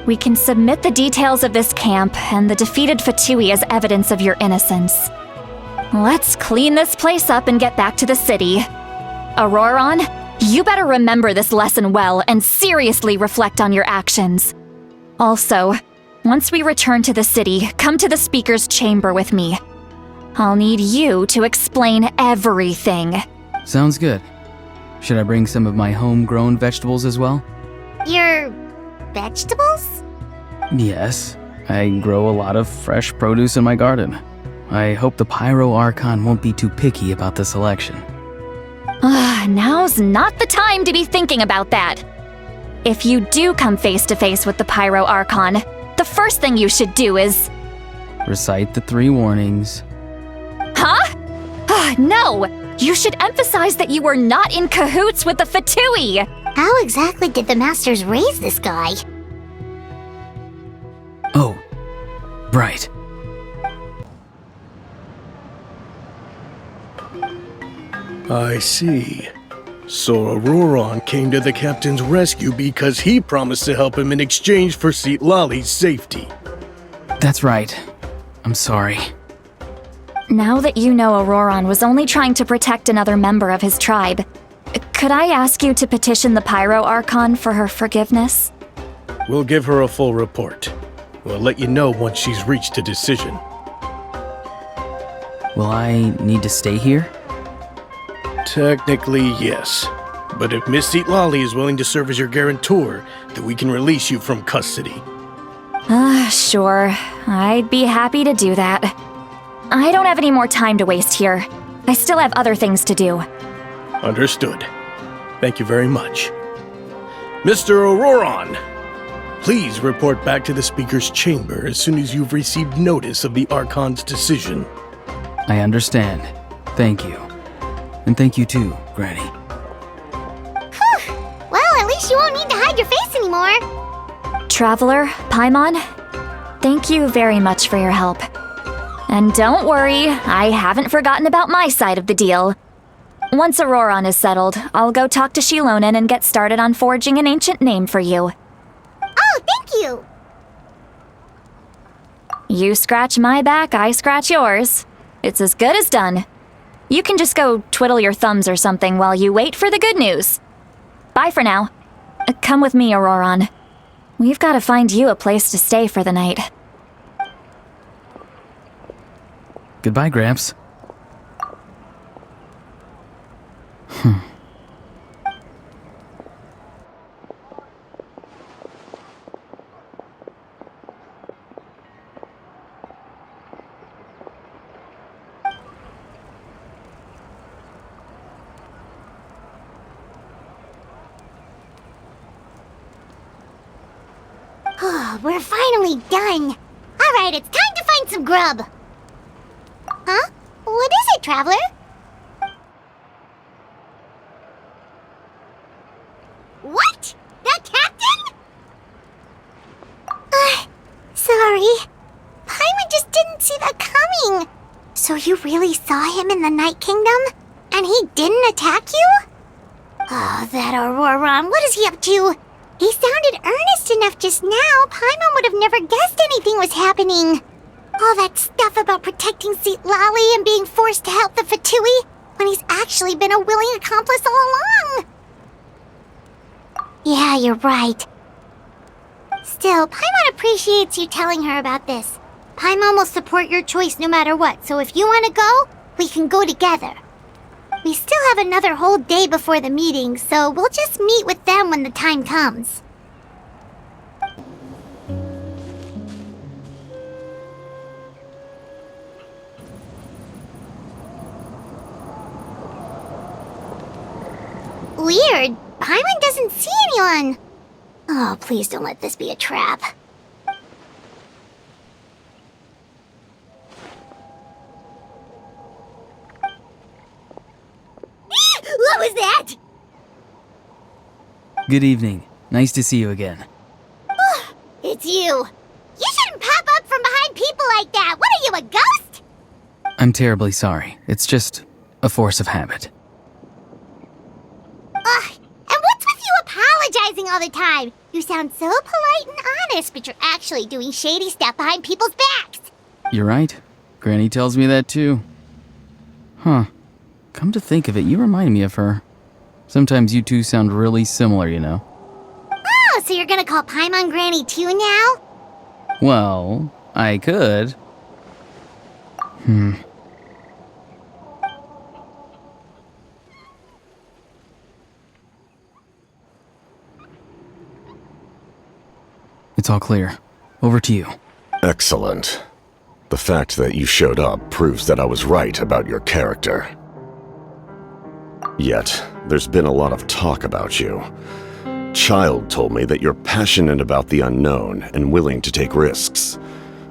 We can submit the details of this camp and the defeated Fatui as evidence of your innocence. Let's clean this place up and get back to the city. Auroron, you better remember this lesson well and seriously reflect on your actions. Also, once we return to the city, come to the speaker's chamber with me. I'll need you to explain everything. Sounds good. Should I bring some of my homegrown vegetables as well? Your vegetables? Yes. I grow a lot of fresh produce in my garden. I hope the Pyro Archon won't be too picky about the selection. Now's not the time to be thinking about that. If you do come face to face with the Pyro Archon, the first thing you should do is... Recite the 3 warnings. Huh? No! You should emphasize that you were not in cahoots with the Fatui! How exactly did the Masters raise this guy? Oh, right. I see. So Auroron came to the captain's rescue because he promised to help him in exchange for Citlali's safety. That's right. I'm sorry. Now that you know Auroron was only trying to protect another member of his tribe, could I ask you to petition the Pyro Archon for her forgiveness? We'll give her a full report. We'll let you know once she's reached a decision. Will I need to stay here? Technically, yes. But if Miss Seat Lolly is willing to serve as your guarantor, then we can release you from custody. Sure. I'd be happy to do that. I don't have any more time to waste here. I still have other things to do. Understood. Thank you very much. Mr. Auroron, please report back to the Speaker's chamber as soon as you've received notice of the Archon's decision. I understand. Thank you. And thank you too, Granny. Whew. Well, at least you won't need to hide your face anymore. Traveler, Paimon, thank you very much for your help. And don't worry, I haven't forgotten about my side of the deal. Once Auroron is settled, I'll go talk to Shilonen and get started on forging an ancient name for you. Oh, thank you! You scratch my back, I scratch yours. It's as good as done. You can just go twiddle your thumbs or something while you wait for the good news. Bye for now. Come with me, Auroron. We've got to find you a place to stay for the night. Goodbye, Gramps. Oh, we're finally done. Alright, it's time to find some grub. Huh? What is it, Traveler? What? The captain? Sorry. Paimon just didn't see that coming. So you really saw him in the Night Kingdom? And he didn't attack you? Oh, that Auroron, what is he up to? He sounded earnest enough just now. Paimon would have never guessed anything was happening. All that stuff about protecting Seat Lolly and being forced to help the Fatui when he's actually been a willing accomplice all along. Yeah, you're right. Still, Paimon appreciates you telling her about this. Paimon will support your choice no matter what, so if you want to go, we can go together. We still have another whole day before the meeting, so we'll just meet with them when the time comes. Weird. Paimon doesn't see anyone. Oh, please don't let this be a trap. What was that? Good evening. Nice to see you again. It's you. You shouldn't pop up from behind people like that. What are you, a ghost? I'm terribly sorry. It's just a force of habit. And what's with you apologizing all the time? You sound so polite and honest, but you're actually doing shady stuff behind people's backs. You're right. Granny tells me that too. Huh. Come to think of it, you remind me of her. Sometimes you two sound really similar, you know. Oh, so you're gonna call Paimon Granny too now? Well, I could. It's all clear. Over to you. Excellent. The fact that you showed up proves that I was right about your character. Yet, there's been a lot of talk about you. Child told me that you're passionate about the unknown and willing to take risks.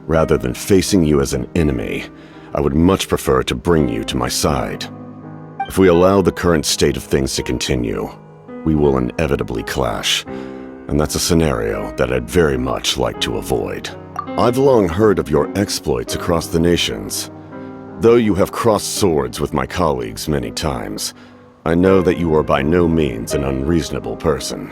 Rather than facing you as an enemy, I would much prefer to bring you to my side. If we allow the current state of things to continue, we will inevitably clash, and that's a scenario that I'd very much like to avoid. I've long heard of your exploits across the nations. Though you have crossed swords with my colleagues many times, I know that you are by no means an unreasonable person.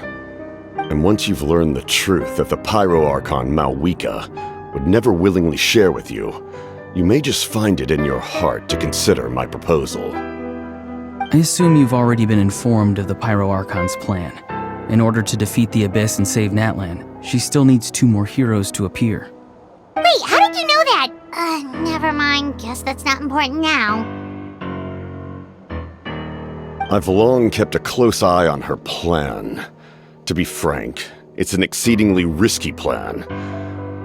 And once you've learned the truth that the Pyro Archon Malwika would never willingly share with you, you may just find it in your heart to consider my proposal. I assume you've already been informed of the Pyro Archon's plan. In order to defeat the Abyss and save Natlan, she still needs 2 more heroes to appear. Wait, how did you know that? Never mind. Guess that's not important now. I've long kept a close eye on her plan. To be frank, it's an exceedingly risky plan.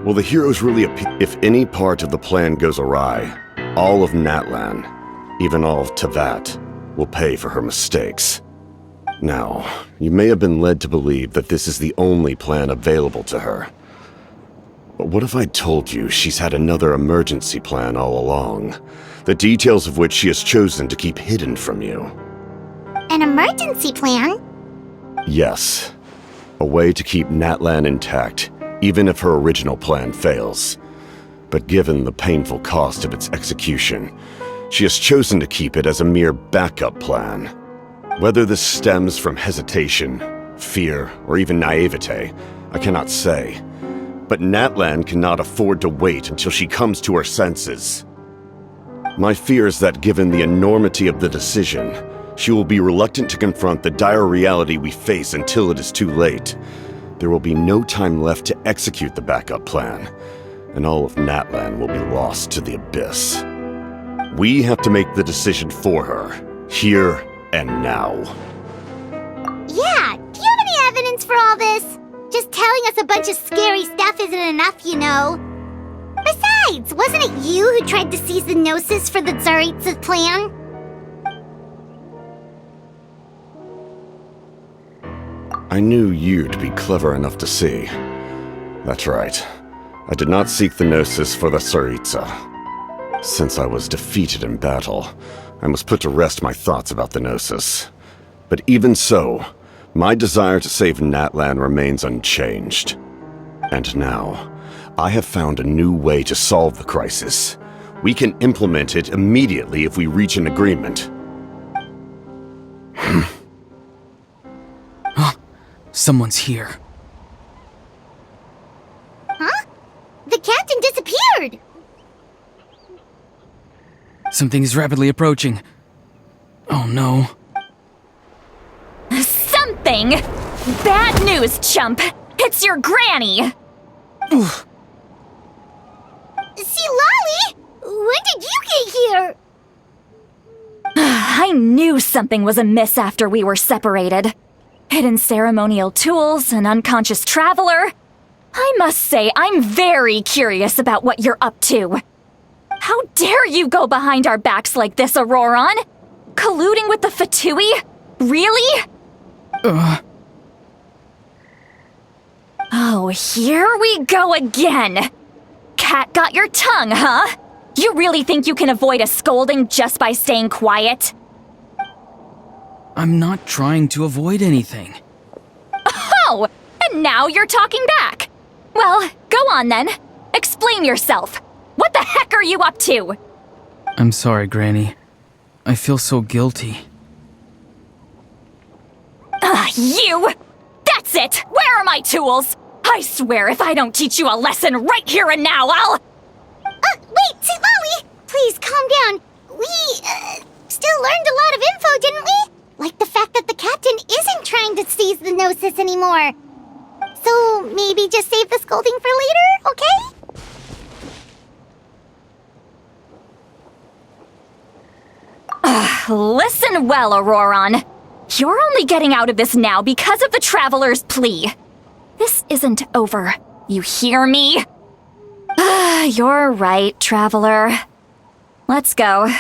Will the heroes really if any part of the plan goes awry, all of Natlan, even all of Teyvat, will pay for her mistakes. Now, you may have been led to believe that this is the only plan available to her. But what if I told you she's had another emergency plan all along, the details of which she has chosen to keep hidden from you? An emergency plan? Yes. A way to keep Natlan intact, even if her original plan fails. But given the painful cost of its execution, she has chosen to keep it as a mere backup plan. Whether this stems from hesitation, fear, or even naivete, I cannot say. But Natlan cannot afford to wait until she comes to her senses. My fear is that given the enormity of the decision, she will be reluctant to confront the dire reality we face until it is too late. There will be no time left to execute the backup plan, and all of Natlan will be lost to the abyss. We have to make the decision for her, here and now. Yeah, do you have any evidence for all this? Just telling us a bunch of scary stuff isn't enough, you know. Besides, wasn't it you who tried to seize the Gnosis for the Tsaritsa's plan? I knew you'd be clever enough to see. That's right. I did not seek the Gnosis for the Tsaritsa. Since I was defeated in battle, I must put to rest my thoughts about the Gnosis. But even so, my desire to save Natlan remains unchanged. And now, I have found a new way to solve the crisis. We can implement it immediately if we reach an agreement. Someone's here. Huh? The captain disappeared! Something is rapidly approaching. Oh no. Something? Bad news, chump! It's your granny! See, Lolly! When did you get here? I knew something was amiss after we were separated. Hidden ceremonial tools, an unconscious traveler. I must say, I'm very curious about what you're up to. How dare you go behind our backs like this, Auroron? Colluding with the Fatui? Really? Oh, here we go again. Cat got your tongue, huh? You really think you can avoid a scolding just by staying quiet? I'm not trying to avoid anything. Oh, and now you're talking back. Well, go on then. Explain yourself. What the heck are you up to? I'm sorry, Granny. I feel so guilty. You! That's it! Where are my tools? I swear if I don't teach you a lesson right here and now, I'll... Wait, see, Lolly! Please, calm down. We, still learned a lot of info, didn't we? Like the fact that the captain isn't trying to seize the Gnosis anymore. So, maybe just save the scolding for later, okay? Listen well, Auroron. You're only getting out of this now because of the Traveler's plea. This isn't over. You hear me? You're right, Traveler. Let's go.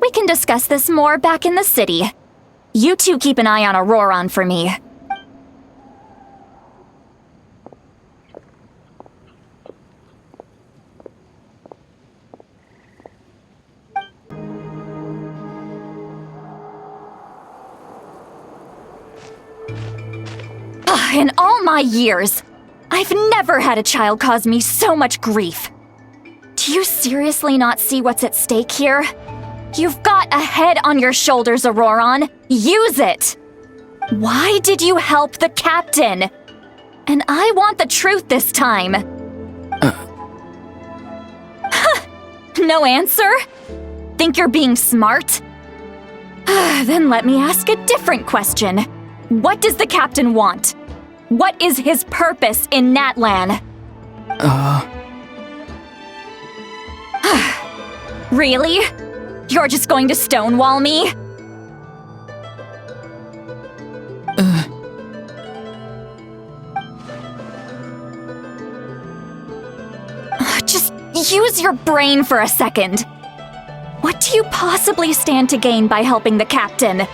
We can discuss this more back in the city. You two keep an eye on Auroron for me. In all my years, I've never had a child cause me so much grief. Do you seriously not see what's at stake here? You've got a head on your shoulders, Auroron. Use it! Why did you help the captain? And I want the truth this time. No answer? Think you're being smart? Then let me ask a different question. What does the captain want? What is his purpose in Natlan? Really? You're just going to stonewall me? use your brain for a second. What do you possibly stand to gain by helping the captain?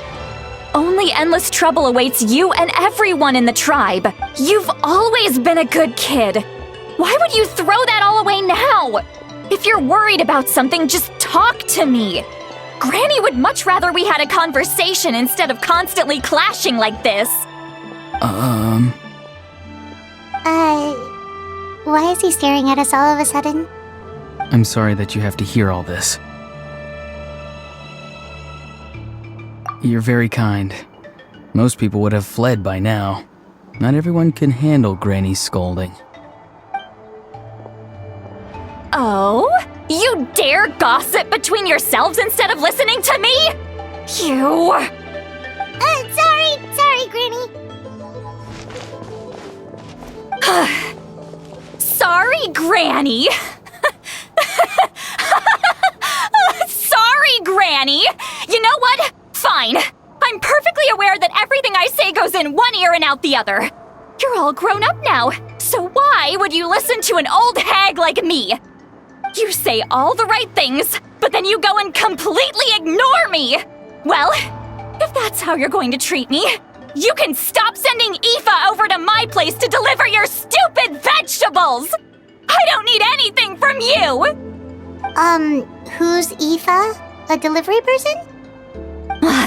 Only endless trouble awaits you and everyone in the tribe. You've always been a good kid. Why would you throw that all away now? If you're worried about something, just talk to me. Granny would much rather we had a conversation instead of constantly clashing like this. Why is he staring at us all of a sudden? I'm sorry that you have to hear all this. You're very kind. Most people would have fled by now. Not everyone can handle Granny's scolding. Oh? You dare gossip between yourselves instead of listening to me? You... Sorry, Granny. Sorry, Granny. Sorry, Granny. You know what? Fine. I'm perfectly aware that everything I say goes in one ear and out the other. You're all grown up now, so why would you listen to an old hag like me? You say all the right things, but then you go and completely ignore me. Well, if that's how you're going to treat me, you can stop sending Aoife over to my place to deliver your stupid vegetables! I don't need anything from you! Who's Aoife? A delivery person?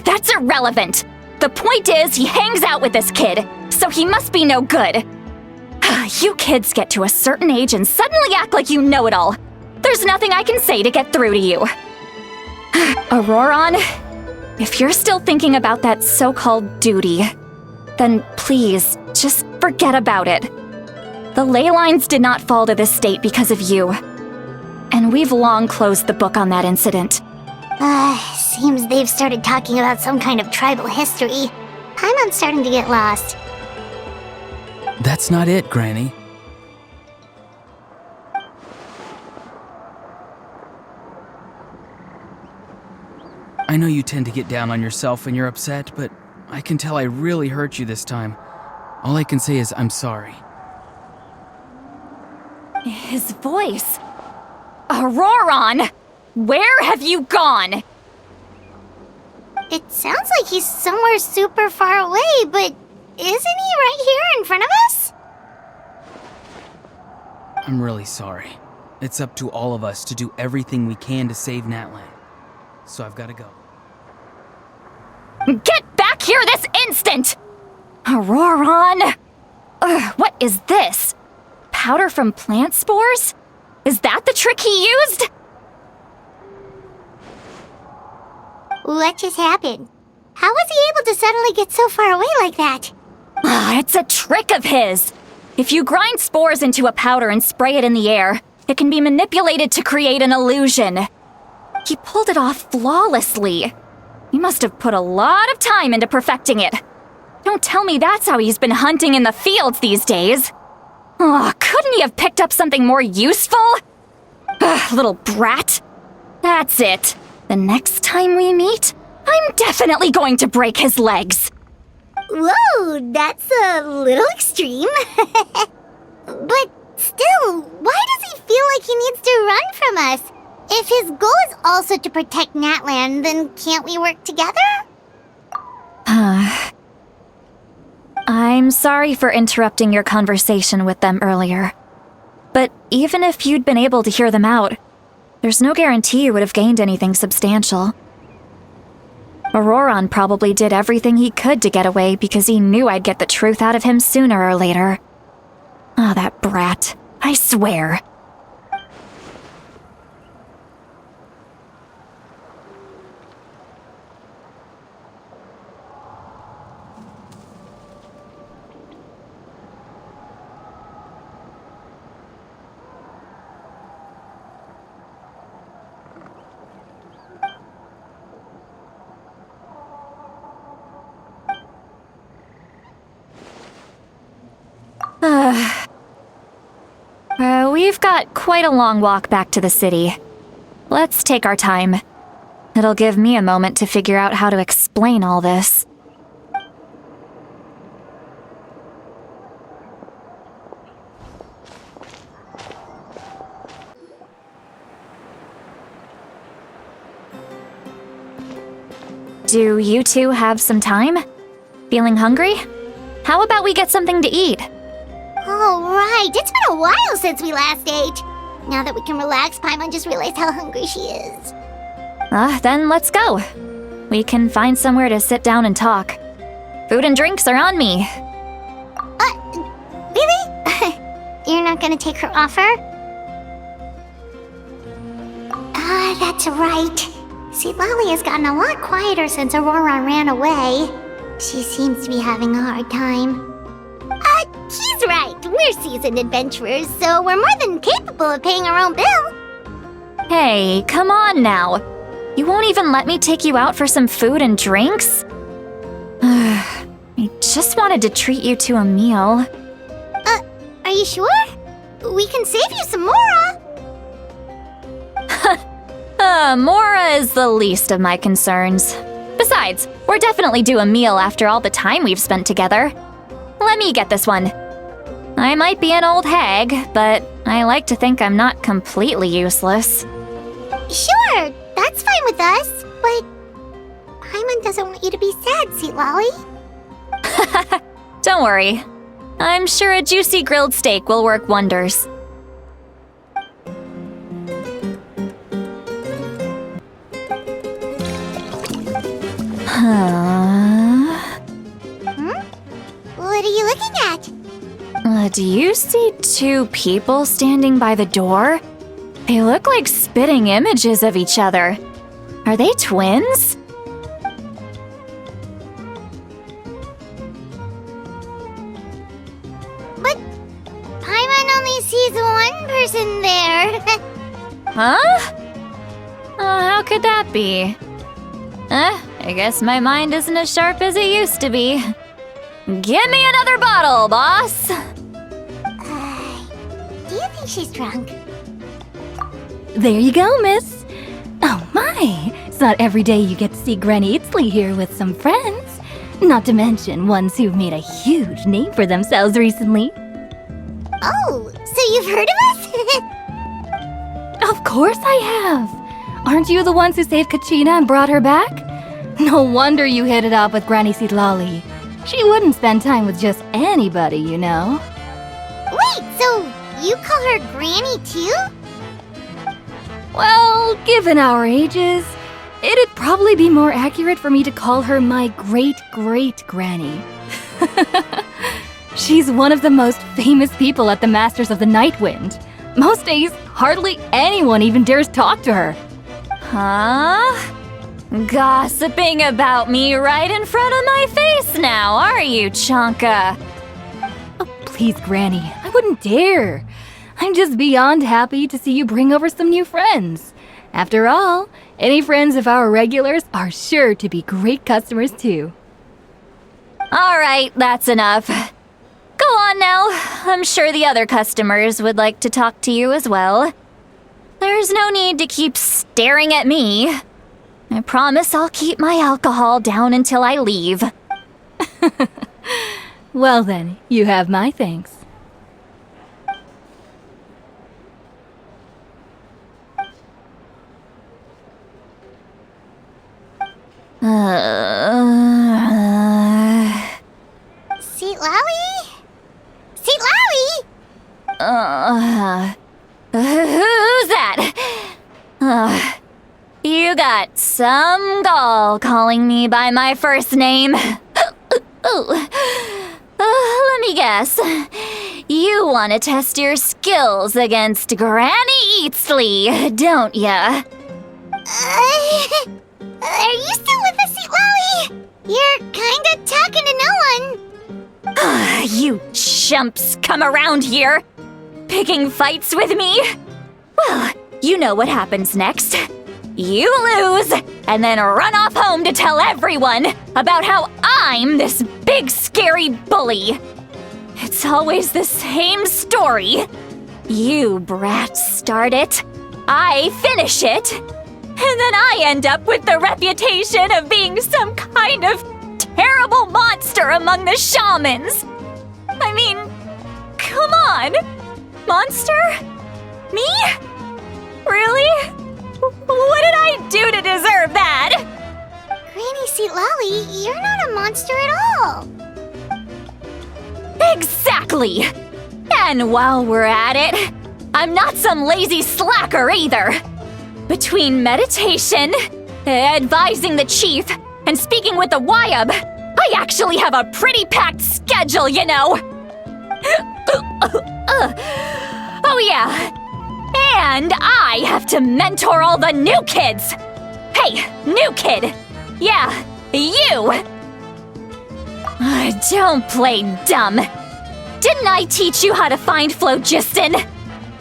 That's irrelevant. The point is, he hangs out with this kid, so he must be no good. You kids get to a certain age and suddenly act like you know it all. There's nothing I can say to get through to you. Auroron, if you're still thinking about that so-called duty, then please, just forget about it. The ley lines did not fall to this state because of you. And we've long closed the book on that incident. Seems they've started talking about some kind of tribal history. I'm starting to get lost. That's not it, Granny. I know you tend to get down on yourself when you're upset, but I can tell I really hurt you this time. All I can say is I'm sorry. His voice. Auroron! Where have you gone? It sounds like he's somewhere super far away, but isn't he right here in front of us? I'm really sorry. It's up to all of us to do everything we can to save Natlan. So I've got to go. Get back here this instant! Auroron! What is this? Powder from plant spores? Is that the trick he used? What just happened? How was he able to suddenly get so far away like that? It's a trick of his. If you grind spores into a powder and spray it in the air, it can be manipulated to create an illusion. He pulled it off flawlessly. He must have put a lot of time into perfecting it. Don't tell me that's how he's been hunting in the fields these days. Oh, couldn't he have picked up something more useful? Little brat. That's it. The next time we meet, I'm definitely going to break his legs. Whoa, that's a little extreme. But still, why does he feel like he needs to run from us? If his goal is also to protect Natlan, then can't we work together? I'm sorry for interrupting your conversation with them earlier. But even if you'd been able to hear them out, there's no guarantee you would have gained anything substantial. Auroron probably did everything he could to get away because he knew I'd get the truth out of him sooner or later. Ah, that brat. I swear. We've got quite a long walk back to the city. Let's take our time. It'll give me a moment to figure out how to explain all this. Do you two have some time? Feeling hungry? How about we get something to eat? Oh, right. It's been a while since we last ate. Now that we can relax, Paimon just realized how hungry she is. Then let's go. We can find somewhere to sit down and talk. Food and drinks are on me. Really? You're not gonna take her offer? That's right. Silali has gotten a lot quieter since Aurora ran away. She seems to be having a hard time. He's right. We're seasoned adventurers, so we're more than capable of paying our own bill. Hey, come on now. You won't even let me take you out for some food and drinks? I just wanted to treat you to a meal. Are you sure? We can save you some Mora. Mora is the least of my concerns. Besides, we're definitely due a meal after all the time we've spent together. Let me get this one. I might be an old hag, but I like to think I'm not completely useless. Sure, that's fine with us, but Paimon doesn't want you to be sad, Silali. Don't worry. I'm sure a juicy grilled steak will work wonders. What are you looking at? Do you see two people standing by the door? They look like spitting images of each other. Are they twins? But Paimon only sees one person there. Huh? How could that be? I guess my mind isn't as sharp as it used to be. Give me another bottle, boss! Do you think she's drunk? There you go, miss. Oh my, it's not every day you get to see Granny Itzley here with some friends. Not to mention ones who've made a huge name for themselves recently. Oh, so you've heard of us? Of course I have. Aren't you the ones who saved Kachina and brought her back? No wonder you hit it off with Granny Silali. She wouldn't spend time with just anybody, you know. Wait, so you call her Granny too? Well, given our ages, it'd probably be more accurate for me to call her my great-great-granny. She's one of the most famous people at the Masters of the Nightwind. Most days, hardly anyone even dares talk to her. Huh? Gossiping about me right in front of my face now, are you, Chonka? Oh, please, Granny, I wouldn't dare. I'm just beyond happy to see you bring over some new friends. After all, any friends of our regulars are sure to be great customers too. All right, that's enough. Go on now. I'm sure the other customers would like to talk to you as well. There's no need to keep staring at me. I promise I'll keep my alcohol down until I leave. Well then, you have my thanks. Silali? Silali? Who's that? You got some gall calling me by my first name. Let me guess. You want to test your skills against Granny Eatsley, don't ya? Are you still with us, Silali? You're kinda talking to no one. You chumps come around here, picking fights with me? Well, you know what happens next. You lose, and then run off home to tell everyone about how I'm this big scary bully. It's always the same story. You brats start it, I finish it, and then I end up with the reputation of being some kind of terrible monster among the shamans. I mean, come on. Monster? Me? Really? What did I do to deserve that? Granny monster at all. Exactly! And while we're at it, I'm not some lazy slacker either. Between meditation, advising the chief, and speaking with the Wyab, I actually have a pretty packed schedule, you know! Oh yeah, and I have to mentor all the new kids! Hey, new kid! Yeah, you! Don't play dumb. Didn't I teach you how to find phlogiston?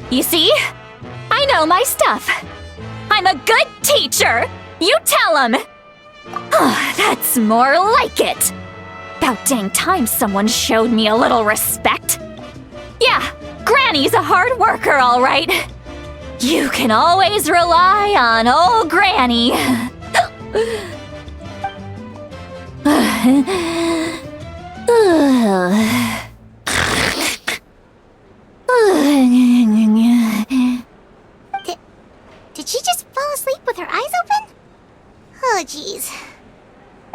You see? I know my stuff. I'm a good teacher! You tell him! That's more like it. About dang time someone showed me a little respect. Yeah, Granny's a hard worker, all right. You can always rely on old Granny. Did she just fall asleep with her eyes open? Oh, jeez.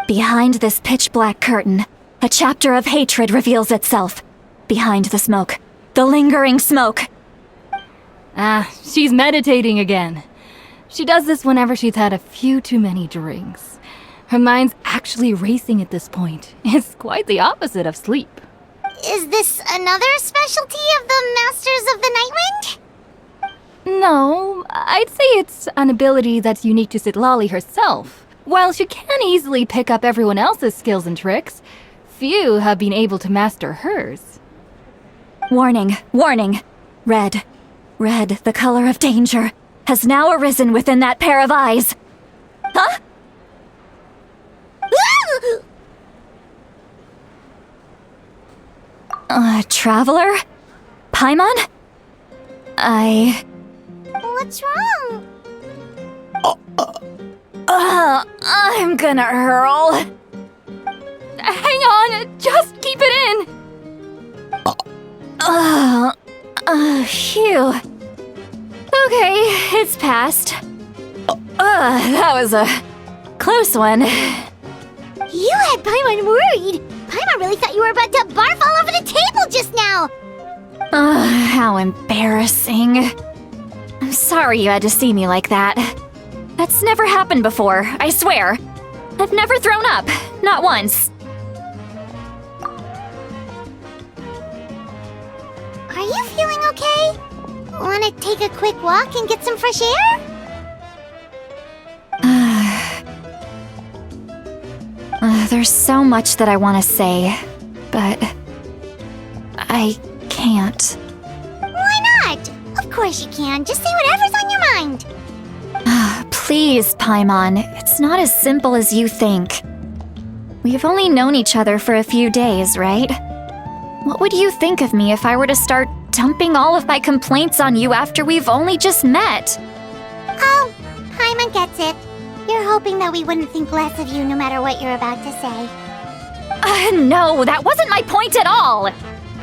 Behind this pitch-black curtain, a chapter of hatred reveals itself. Behind the smoke. The lingering smoke. She's meditating again. She does this whenever she's had a few too many drinks. Her mind's actually racing at this point. It's quite the opposite of sleep. Is this another specialty of the Masters of the Nightwind? No, I'd say it's an ability that's unique to Citlali herself. While she can easily pick up everyone else's skills and tricks, few have been able to master hers. Warning, warning. Red, the color of danger, has now arisen within that pair of eyes. Huh? Traveler? Paimon? What's wrong? I'm gonna hurl. Hang on, just keep it in! Phew. Okay, it's passed. That was a close one. You had Paimon worried. Paimon really thought you were about to barf all over the table just now. How embarrassing. I'm sorry you had to see me like that. That's never happened before, I swear. I've never thrown up, not once. Are you feeling okay? Want to take a quick walk and get some fresh air? There's so much that I want to say, but I can't. Why not? Of course you can. Just say whatever's on your mind. Please, Paimon, it's not as simple as you think. We've only known each other for a few days, right? What would you think of me if I were to start dumping all of my complaints on you after we've only just met? Oh, Paimon gets it. You're hoping that we wouldn't think less of you no matter what you're about to say. No, that wasn't my point at all!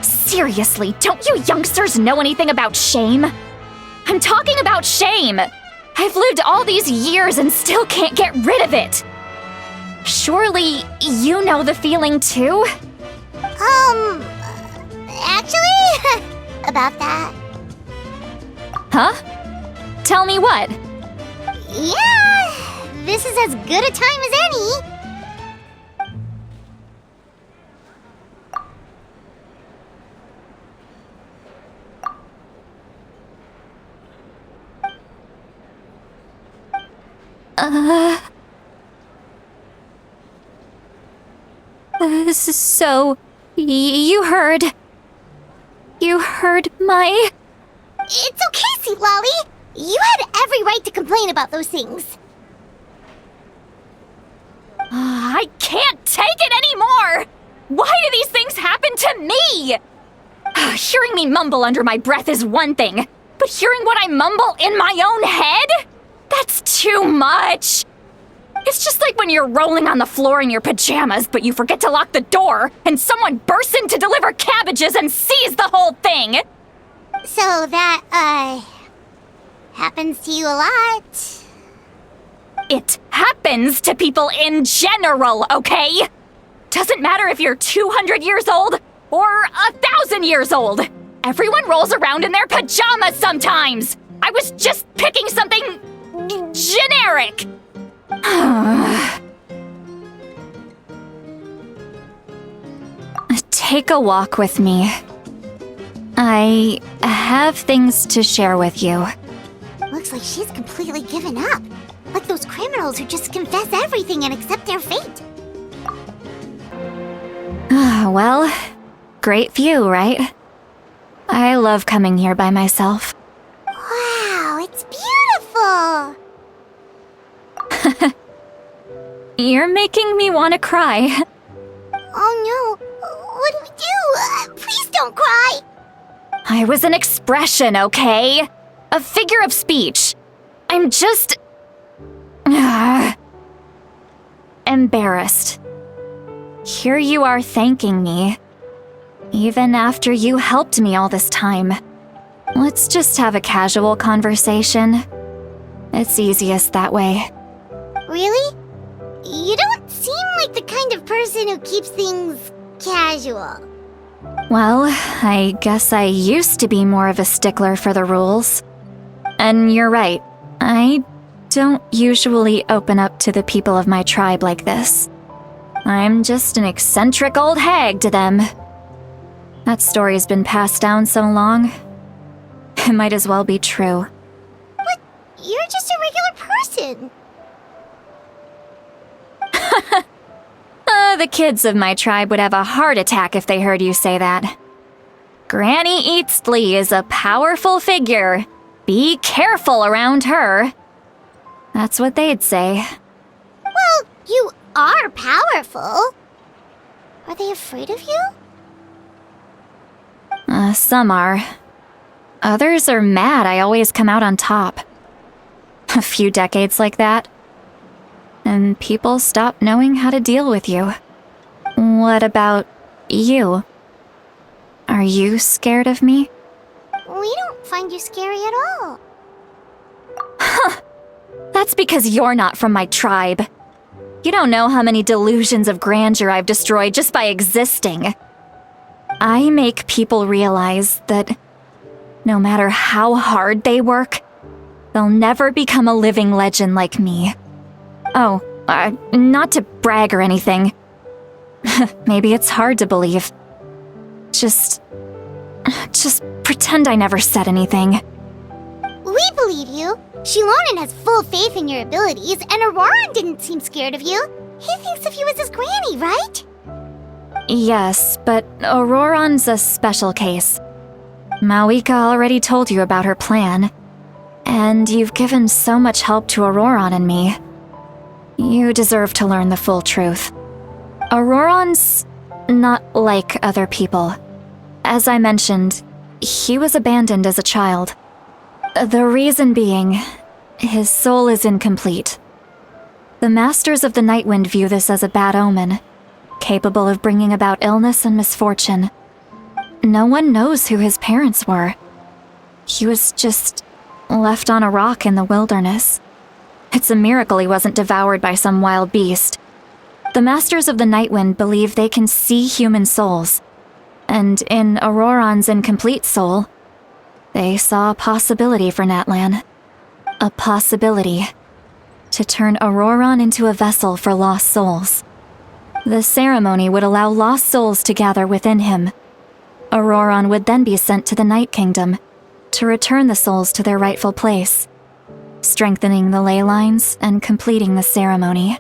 Seriously, don't you youngsters know anything about shame? I'm talking about shame! I've lived all these years and still can't get rid of it! Surely, you know the feeling too? Actually, about that. Huh? Tell me what? Yeah, this is as good a time as any. So, you heard my... It's okay, Citlali. You had every right to complain about those things. I can't take it anymore! Why do these things happen to me? Hearing me mumble under my breath is one thing, but hearing what I mumble in my own head? That's too much! It's just like when you're rolling on the floor in your pajamas, but you forget to lock the door, and someone bursts in to deliver cabbages and sees the whole thing! So that, happens to you a lot. It happens to people in general, okay? Doesn't matter if you're 200 years old or 1,000 years old. Everyone rolls around in their pajamas sometimes. I was just picking something generic. Take a walk with me. I have things to share with you. Looks like she's completely given up. Like those criminals who just confess everything and accept their fate. Well, great view, right? I love coming here by myself. Wow, it's beautiful! You're making me want to cry. Oh no, what do we do? Please don't cry! I was an expression, okay? A figure of speech. I'm just... embarrassed. Here you are thanking me. Even after you helped me all this time. Let's just have a casual conversation. It's easiest that way. Really? You don't seem like the kind of person who keeps things casual. Well, I guess I used to be more of a stickler for the rules. And you're right, I don't usually open up to the people of my tribe like this. I'm just an eccentric old hag to them. That story's been passed down so long, it might as well be true. But you're just a regular person. The kids of my tribe would have a heart attack if they heard you say that. Granny Eatsley is a powerful figure. Be careful around her. That's what they'd say. Well, you are powerful. Are they afraid of you? Some are. Others are mad I always come out on top. A few decades like that, and people stop knowing how to deal with you. What about you? Are you scared of me? We don't find you scary at all. That's because you're not from my tribe. You don't know how many delusions of grandeur I've destroyed just by existing. I make people realize that no matter how hard they work, they'll never become a living legend like me. Oh, not to brag or anything. Maybe it's hard to believe. Just pretend I never said anything. We believe you. Shilonen has full faith in your abilities, and Auroran didn't seem scared of you. He thinks of you as his granny, right? Yes, but Auroran's a special case. Mawika already told you about her plan. And you've given so much help to Auroran and me. You deserve to learn the full truth. Auroran's not like other people. As I mentioned, he was abandoned as a child. The reason being, his soul is incomplete. The Masters of the Nightwind view this as a bad omen, capable of bringing about illness and misfortune. No one knows who his parents were. He was just left on a rock in the wilderness. It's a miracle he wasn't devoured by some wild beast. The Masters of the Nightwind believe they can see human souls, and in Auroran's incomplete soul, they saw a possibility for Natlan. A possibility to turn Auroran into a vessel for lost souls. The ceremony would allow lost souls to gather within him. Auroran would then be sent to the Night Kingdom to return the souls to their rightful place, strengthening the ley lines and completing the ceremony.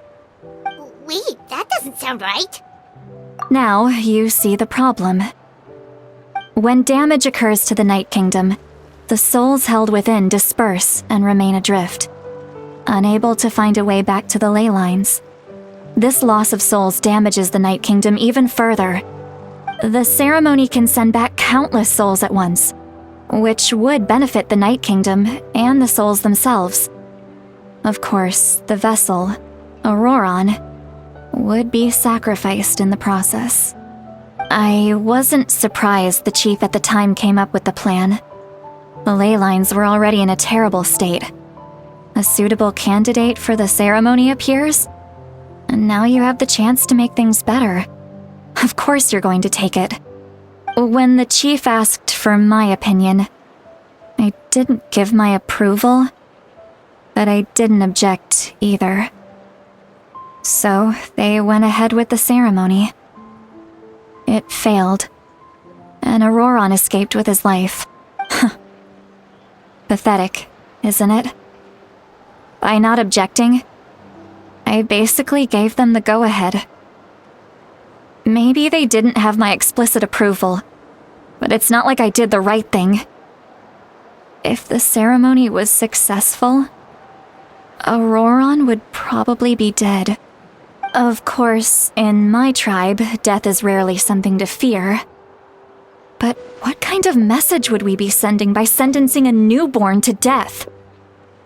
Wait, that doesn't sound right. Now you see the problem. When damage occurs to the Night Kingdom, the souls held within disperse and remain adrift, unable to find a way back to the ley lines. This loss of souls damages the Night Kingdom even further. The ceremony can send back countless souls at once, which would benefit the Night Kingdom and the souls themselves. Of course, the vessel, Auroran, would be sacrificed in the process. I wasn't surprised the chief at the time came up with the plan. The ley lines were already in a terrible state. A suitable candidate for the ceremony appears, and now you have the chance to make things better. Of course you're going to take it. When the chief asked for my opinion, I didn't give my approval, but I didn't object either. So they went ahead with the ceremony. It failed, and Auroron escaped with his life. Pathetic, isn't it? By not objecting, I basically gave them the go-ahead. Maybe they didn't have my explicit approval, but it's not like I did the right thing. If the ceremony was successful, Auroron would probably be dead. Of course, in my tribe, death is rarely something to fear. But what kind of message would we be sending by sentencing a newborn to death?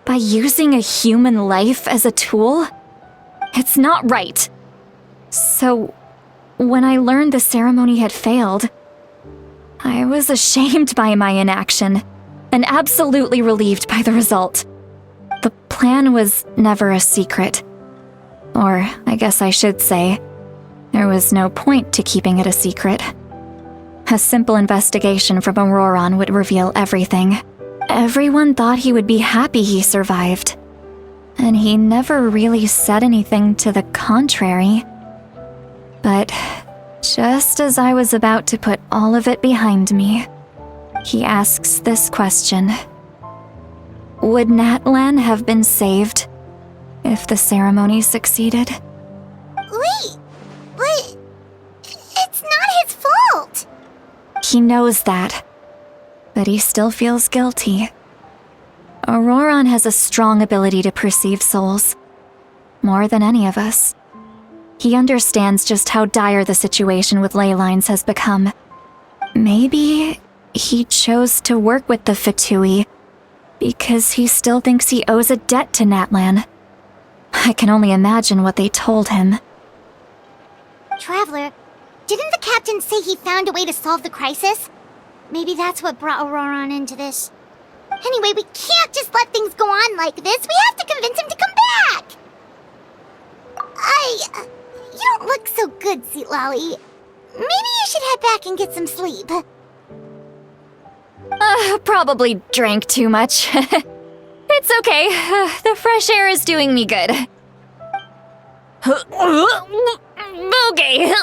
By using a human life as a tool? It's not right. So, when I learned the ceremony had failed, I was ashamed by my inaction, and absolutely relieved by the result. The plan was never a secret. Or, I guess I should say, there was no point to keeping it a secret. A simple investigation from Auroron would reveal everything. Everyone thought he would be happy he survived. And he never really said anything to the contrary. But just as I was about to put all of it behind me, he asks this question. Would Natlan have been saved if the ceremony succeeded? Wait, but it's not his fault. He knows that, but he still feels guilty. Auroron has a strong ability to perceive souls, more than any of us. He understands just how dire the situation with ley lines has become. Maybe he chose to work with the Fatui because he still thinks he owes a debt to Natlan. I can only imagine what they told him. Traveler, didn't the captain say he found a way to solve the crisis? Maybe that's what brought Auroron into this. Anyway, we can't just let things go on like this. We have to convince him to come back! You don't look so good, Sweet Lolly. Maybe you should head back and get some sleep. Probably drank too much. It's okay. The fresh air is doing me good. Okay.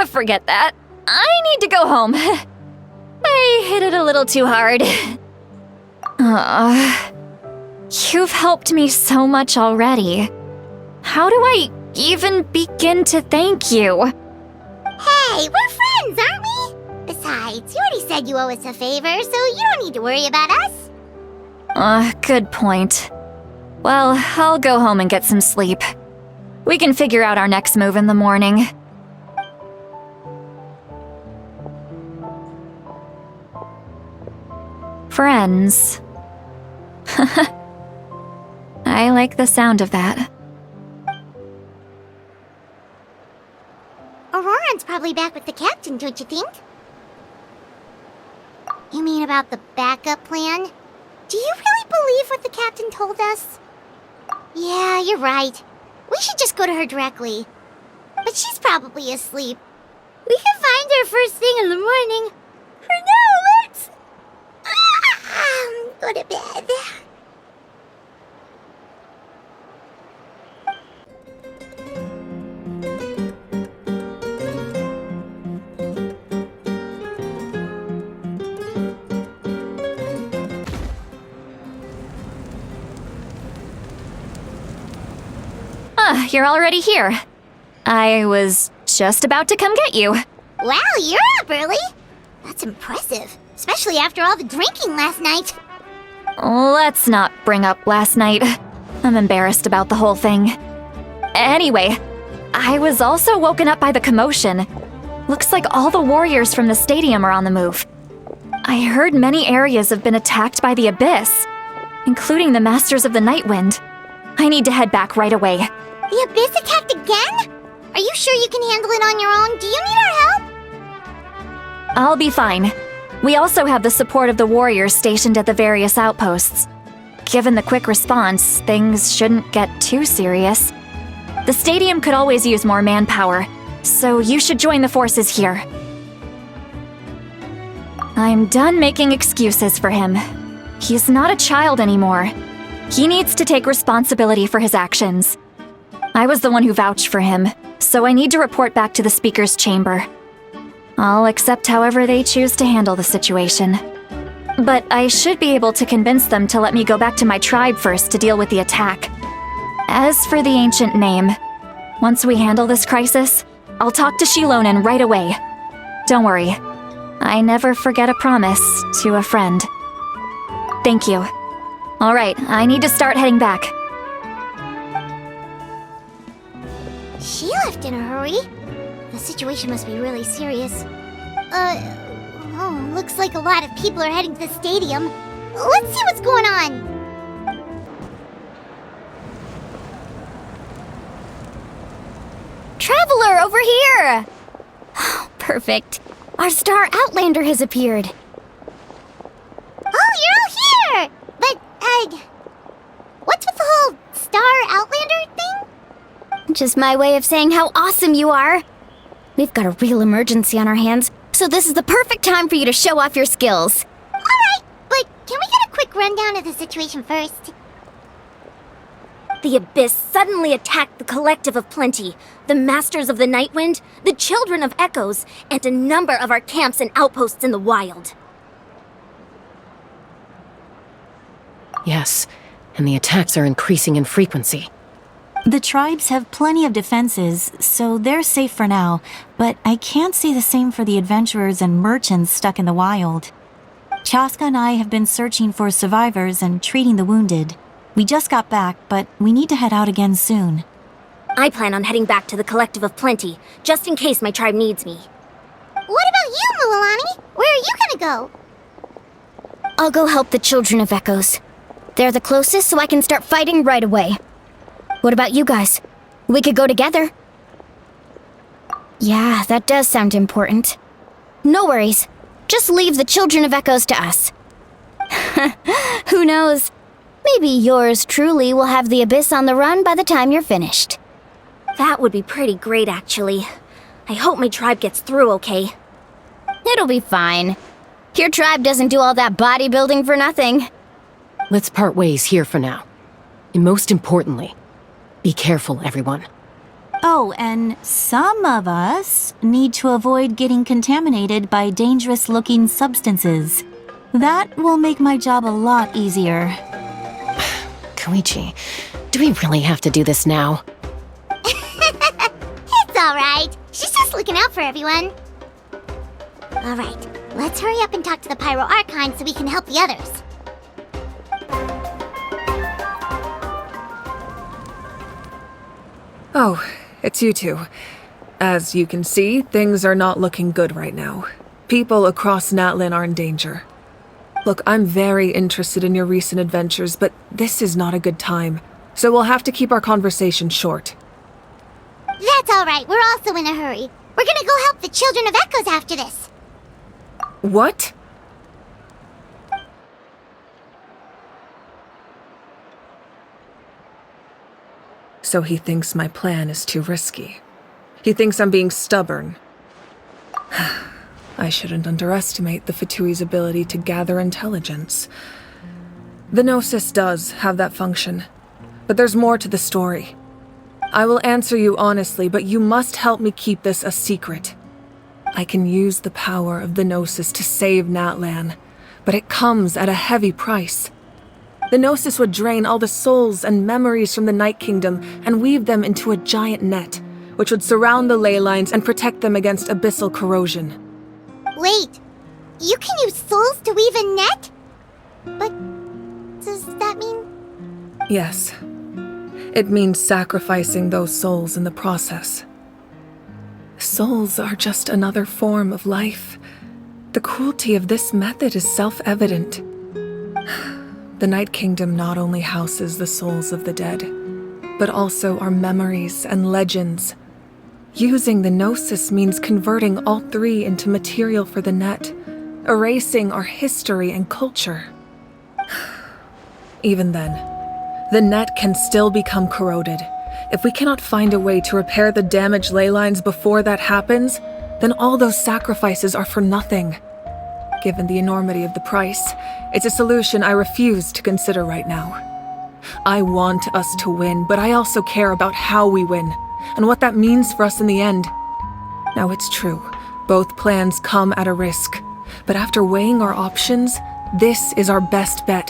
Forget that. I need to go home. I hit it a little too hard. You've helped me so much already. How do I even begin to thank you? Hey, we're friends, aren't we? Besides, you already said you owe us a favor, so you don't need to worry about us. Good point. Well, I'll go home and get some sleep. We can figure out our next move in the morning. Friends. I like the sound of that. Auroron's probably back with the captain, don't you think? You mean about the backup plan? Do you really believe what the captain told us? Yeah, you're right. We should just go to her directly. But she's probably asleep. We can find her first thing in the morning. For now, let's... go to bed. You're already here. I was just about to come get you. Wow, you're up early. That's impressive, especially after all the drinking last night. Let's not bring up last night. I'm embarrassed about the whole thing. Anyway, I was also woken up by the commotion. Looks like all the warriors from the stadium are on the move. I heard many areas have been attacked by the Abyss, including the Masters of the Nightwind. I need to head back right away. The Abyss attacked again? Are you sure you can handle it on your own? Do you need our help? I'll be fine. We also have the support of the warriors stationed at the various outposts. Given the quick response, things shouldn't get too serious. The stadium could always use more manpower, so you should join the forces here. I'm done making excuses for him. He's not a child anymore. He needs to take responsibility for his actions. I was the one who vouched for him, so I need to report back to the Speaker's chamber. I'll accept however they choose to handle the situation. But I should be able to convince them to let me go back to my tribe first to deal with the attack. As for the ancient name, once we handle this crisis, I'll talk to Shilonen right away. Don't worry, I never forget a promise to a friend. Thank you. All right, I need to start heading back. She left in a hurry. The situation must be really serious. Looks like a lot of people are heading to the stadium. Let's see what's going on. Traveler, over here! Perfect. Our star Outlander has appeared. Oh, you're all here! But, what's with the whole Star Outlander thing? Just my way of saying how awesome you are. We've got a real emergency on our hands, so this is the perfect time for you to show off your skills. Alright, but can we get a quick rundown of the situation first? The Abyss suddenly attacked the Collective of Plenty, the Masters of the Nightwind, the Children of Echoes, and a number of our camps and outposts in the wild. Yes, and the attacks are increasing in frequency. The tribes have plenty of defenses, so they're safe for now, but I can't say the same for the adventurers and merchants stuck in the wild. Chaska and I have been searching for survivors and treating the wounded. We just got back, but we need to head out again soon. I plan on heading back to the Collective of Plenty, just in case my tribe needs me. What about you, Mualani? Where are you gonna go? I'll go help the Children of Echoes. They're the closest, so I can start fighting right away. What about you guys? We could go together. Yeah, that does sound important. No worries. Just leave the Children of Echoes to us. Who knows? Maybe yours truly will have the Abyss on the run by the time you're finished. That would be pretty great, actually. I hope my tribe gets through okay. It'll be fine. Your tribe doesn't do all that bodybuilding for nothing. Let's part ways here for now. And most importantly, be careful, everyone. Oh, and some of us need to avoid getting contaminated by dangerous-looking substances. That will make my job a lot easier. Koichi, do we really have to do this now? It's alright. She's just looking out for everyone. Alright, let's hurry up and talk to the Pyro Archon so we can help the others. Oh, it's you two. As you can see, things are not looking good right now. People across Natlan are in danger. Look, I'm very interested in your recent adventures, but this is not a good time, so we'll have to keep our conversation short. That's alright, we're also in a hurry. We're gonna go help the Children of Echoes after this. What? So he thinks my plan is too risky. He thinks I'm being stubborn. I shouldn't underestimate the Fatui's ability to gather intelligence. The Gnosis does have that function, but there's more to the story. I will answer you honestly, but you must help me keep this a secret. I can use the power of the Gnosis to save Natlan, but it comes at a heavy price. The Gnosis would drain all the souls and memories from the Night Kingdom and weave them into a giant net, which would surround the ley lines and protect them against abyssal corrosion. Wait, you can use souls to weave a net? But does that mean... Yes. It means sacrificing those souls in the process. Souls are just another form of life. The cruelty of this method is self-evident. The Night Kingdom not only houses the souls of the dead, but also our memories and legends. Using the Gnosis means converting all three into material for the net, erasing our history and culture. Even then, the net can still become corroded, If we cannot find a way to repair the damaged ley lines before that happens, then all those sacrifices are for nothing. Given the enormity of the price, it's a solution I refuse to consider right now. I want us to win, but I also care about how we win, and what that means for us in the end. Now it's true, both plans come at a risk, but after weighing our options, this is our best bet.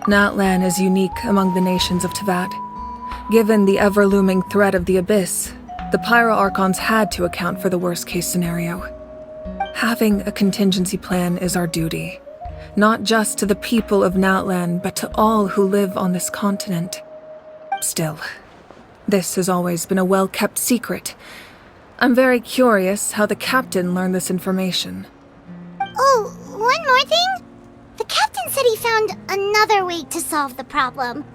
Natlan is unique among the nations of Teyvat. Given the ever-looming threat of the Abyss, the Pyro Archons had to account for the worst-case scenario. Having a contingency plan is our duty, not just to the people of Natlan, but to all who live on this continent. Still, this has always been a well-kept secret. I'm very curious how the captain learned this information. Oh, one more thing? The captain said he found another way to solve the problem.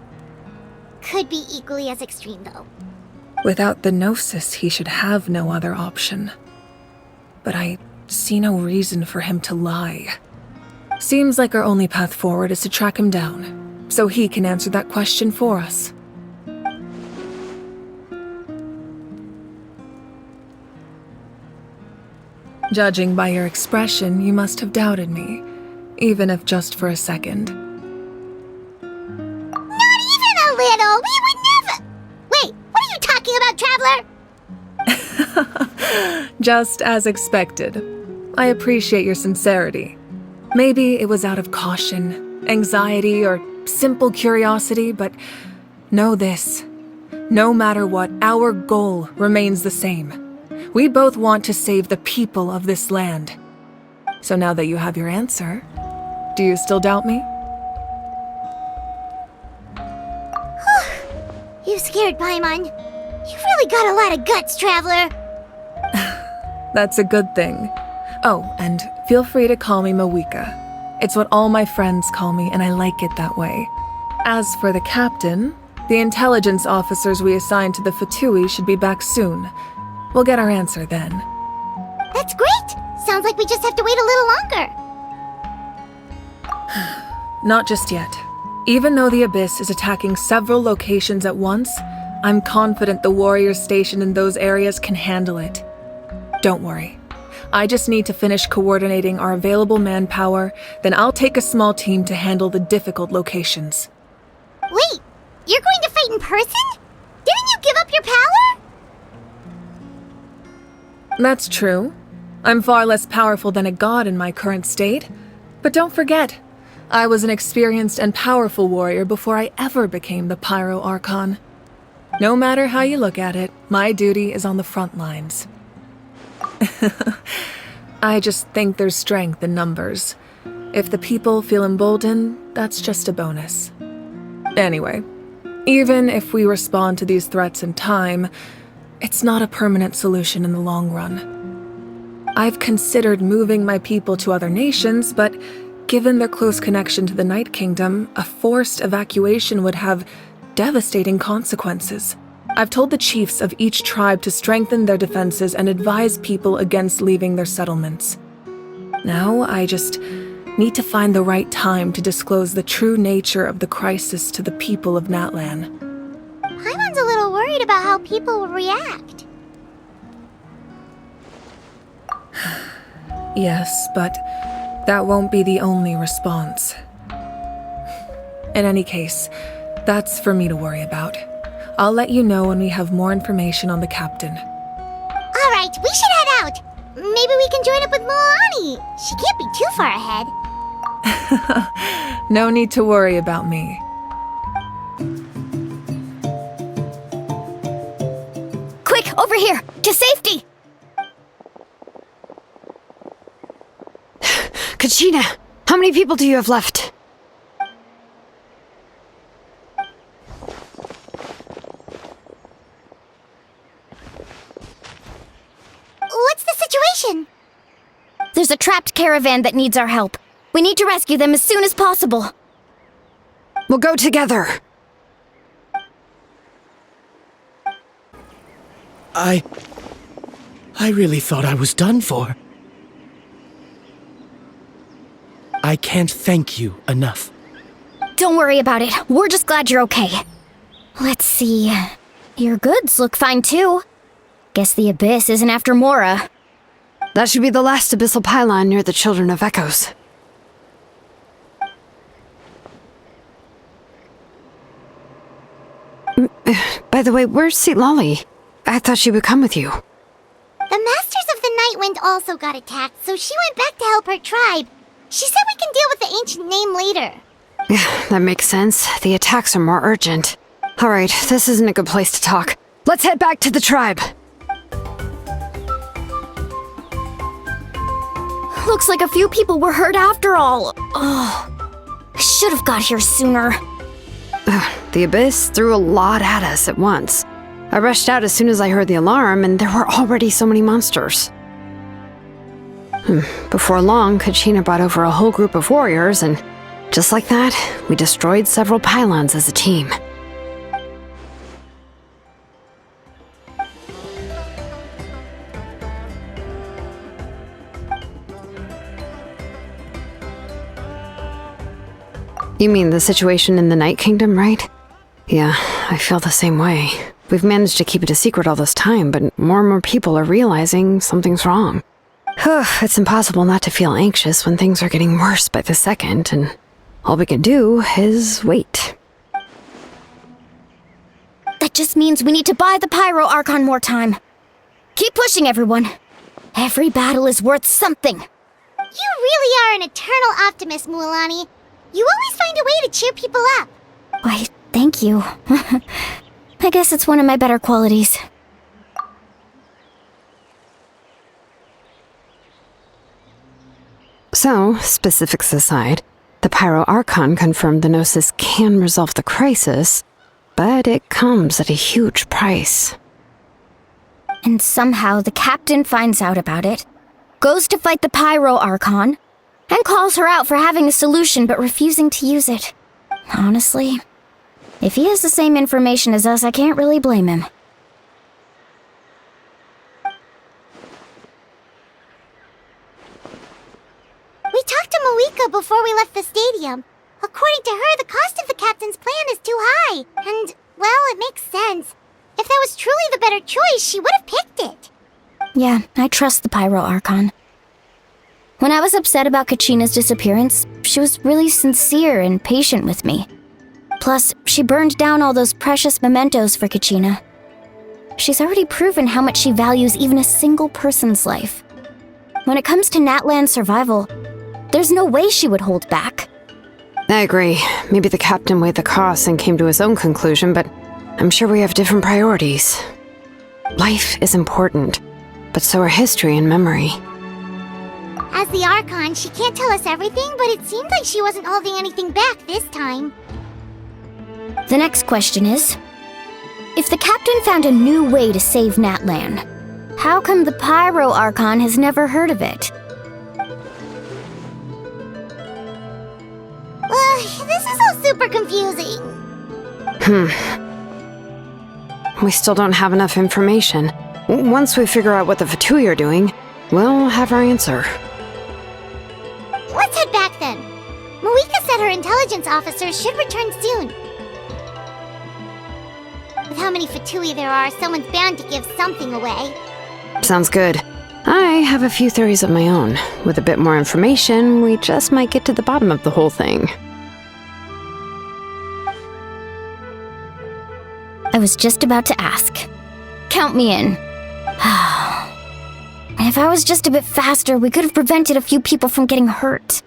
Could be equally as extreme, though. Without the Gnosis, he should have no other option. But I see no reason for him to lie. Seems like our only path forward is to track him down, so he can answer that question for us. Judging by your expression, you must have doubted me, even if just for a second. Not even a little! We would never— Wait, what are you talking about, Traveler? Just as expected. I appreciate your sincerity. Maybe it was out of caution, anxiety, or simple curiosity, but know this. No matter what, our goal remains the same. We both want to save the people of this land. So now that you have your answer, do you still doubt me? You scared Paimon. You've really got a lot of guts, Traveler. That's a good thing. Oh, and feel free to call me Mawika. It's what all my friends call me, and I like it that way. As for the captain, the intelligence officers we assigned to the Fatui should be back soon. We'll get our answer then. That's great! Sounds like we just have to wait a little longer. Not just yet. Even though the Abyss is attacking several locations at once, I'm confident the warriors stationed in those areas can handle it. Don't worry. I just need to finish coordinating our available manpower, then I'll take a small team to handle the difficult locations. Wait, you're going to fight in person? Didn't you give up your power? That's true. I'm far less powerful than a god in my current state. But don't forget, I was an experienced and powerful warrior before I ever became the Pyro Archon. No matter how you look at it, my duty is on the front lines. I just think there's strength in numbers. If the people feel emboldened, that's just a bonus. Anyway, even if we respond to these threats in time, it's not a permanent solution in the long run. I've considered moving my people to other nations, but given their close connection to the Night Kingdom, a forced evacuation would have devastating consequences. I've told the chiefs of each tribe to strengthen their defenses and advise people against leaving their settlements. Now, I just need to find the right time to disclose the true nature of the crisis to the people of Natlan. Paimon's a little worried about how people will react. Yes, but that won't be the only response. In any case, that's for me to worry about. I'll let you know when we have more information on the captain. All right, we should head out. Maybe we can join up with Moani. She can't be too far ahead. No need to worry about me. Quick, over here! To safety! Kachina, how many people do you have left? What's the situation? There's a trapped caravan that needs our help. We need to rescue them as soon as possible. We'll go together. I really thought I was done for. I can't thank you enough. Don't worry about it. We're just glad you're okay. Let's see. Your goods look fine too. Guess the Abyss isn't after Mora. That should be the last abyssal pylon near the Children of Echoes. By the way, where's Seat Lolly? I thought she would come with you. The Masters of the Night Wind also got attacked, so she went back to help her tribe. She said we can deal with the ancient name later. Yeah, that makes sense. The attacks are more urgent. Alright, this isn't a good place to talk. Let's head back to the tribe. Looks like a few people were hurt after all. Oh, I should have got here sooner. The Abyss threw a lot at us at once. I rushed out as soon as I heard the alarm, and there were already so many monsters. Before long, Kachina brought over a whole group of warriors, and just like that, we destroyed several pylons as a team. You mean the situation in the Night Kingdom, right? Yeah, I feel the same way. We've managed to keep it a secret all this time, but more and more people are realizing something's wrong. It's impossible not to feel anxious when things are getting worse by the second, and all we can do is wait. That just means we need to buy the Pyro Archon more time. Keep pushing, everyone. Every battle is worth something. You really are an eternal optimist, Mualani. You always find a way to cheer people up. Why, thank you. I guess it's one of my better qualities. So, specifics aside, the Pyro Archon confirmed the Gnosis can resolve the crisis, but it comes at a huge price. And somehow the captain finds out about it, goes to fight the Pyro Archon, and calls her out for having a solution but refusing to use it. Honestly, if he has the same information as us, I can't really blame him. We talked to Moika before we left the stadium. According to her, the cost of the captain's plan is too high. And, well, it makes sense. If that was truly the better choice, she would have picked it. Yeah, I trust the Pyro Archon. When I was upset about Kachina's disappearance, she was really sincere and patient with me. Plus, she burned down all those precious mementos for Kachina. She's already proven how much she values even a single person's life. When it comes to Natlan's survival, there's no way she would hold back. I agree. Maybe the captain weighed the costs and came to his own conclusion, but I'm sure we have different priorities. Life is important, but so are history and memory. As the Archon, she can't tell us everything, but it seemed like she wasn't holding anything back this time. The next question is, if the captain found a new way to save Natlan, how come the Pyro Archon has never heard of it? This is all super confusing. We still don't have enough information. Once we figure out what the Fatui are doing, we'll have our answer. Let's head back then. Moika said her intelligence officers should return soon. With how many Fatui there are, someone's bound to give something away. Sounds good. I have a few theories of my own. With a bit more information, we just might get to the bottom of the whole thing. I was just about to ask. Count me in. If I was just a bit faster, we could have prevented a few people from getting hurt.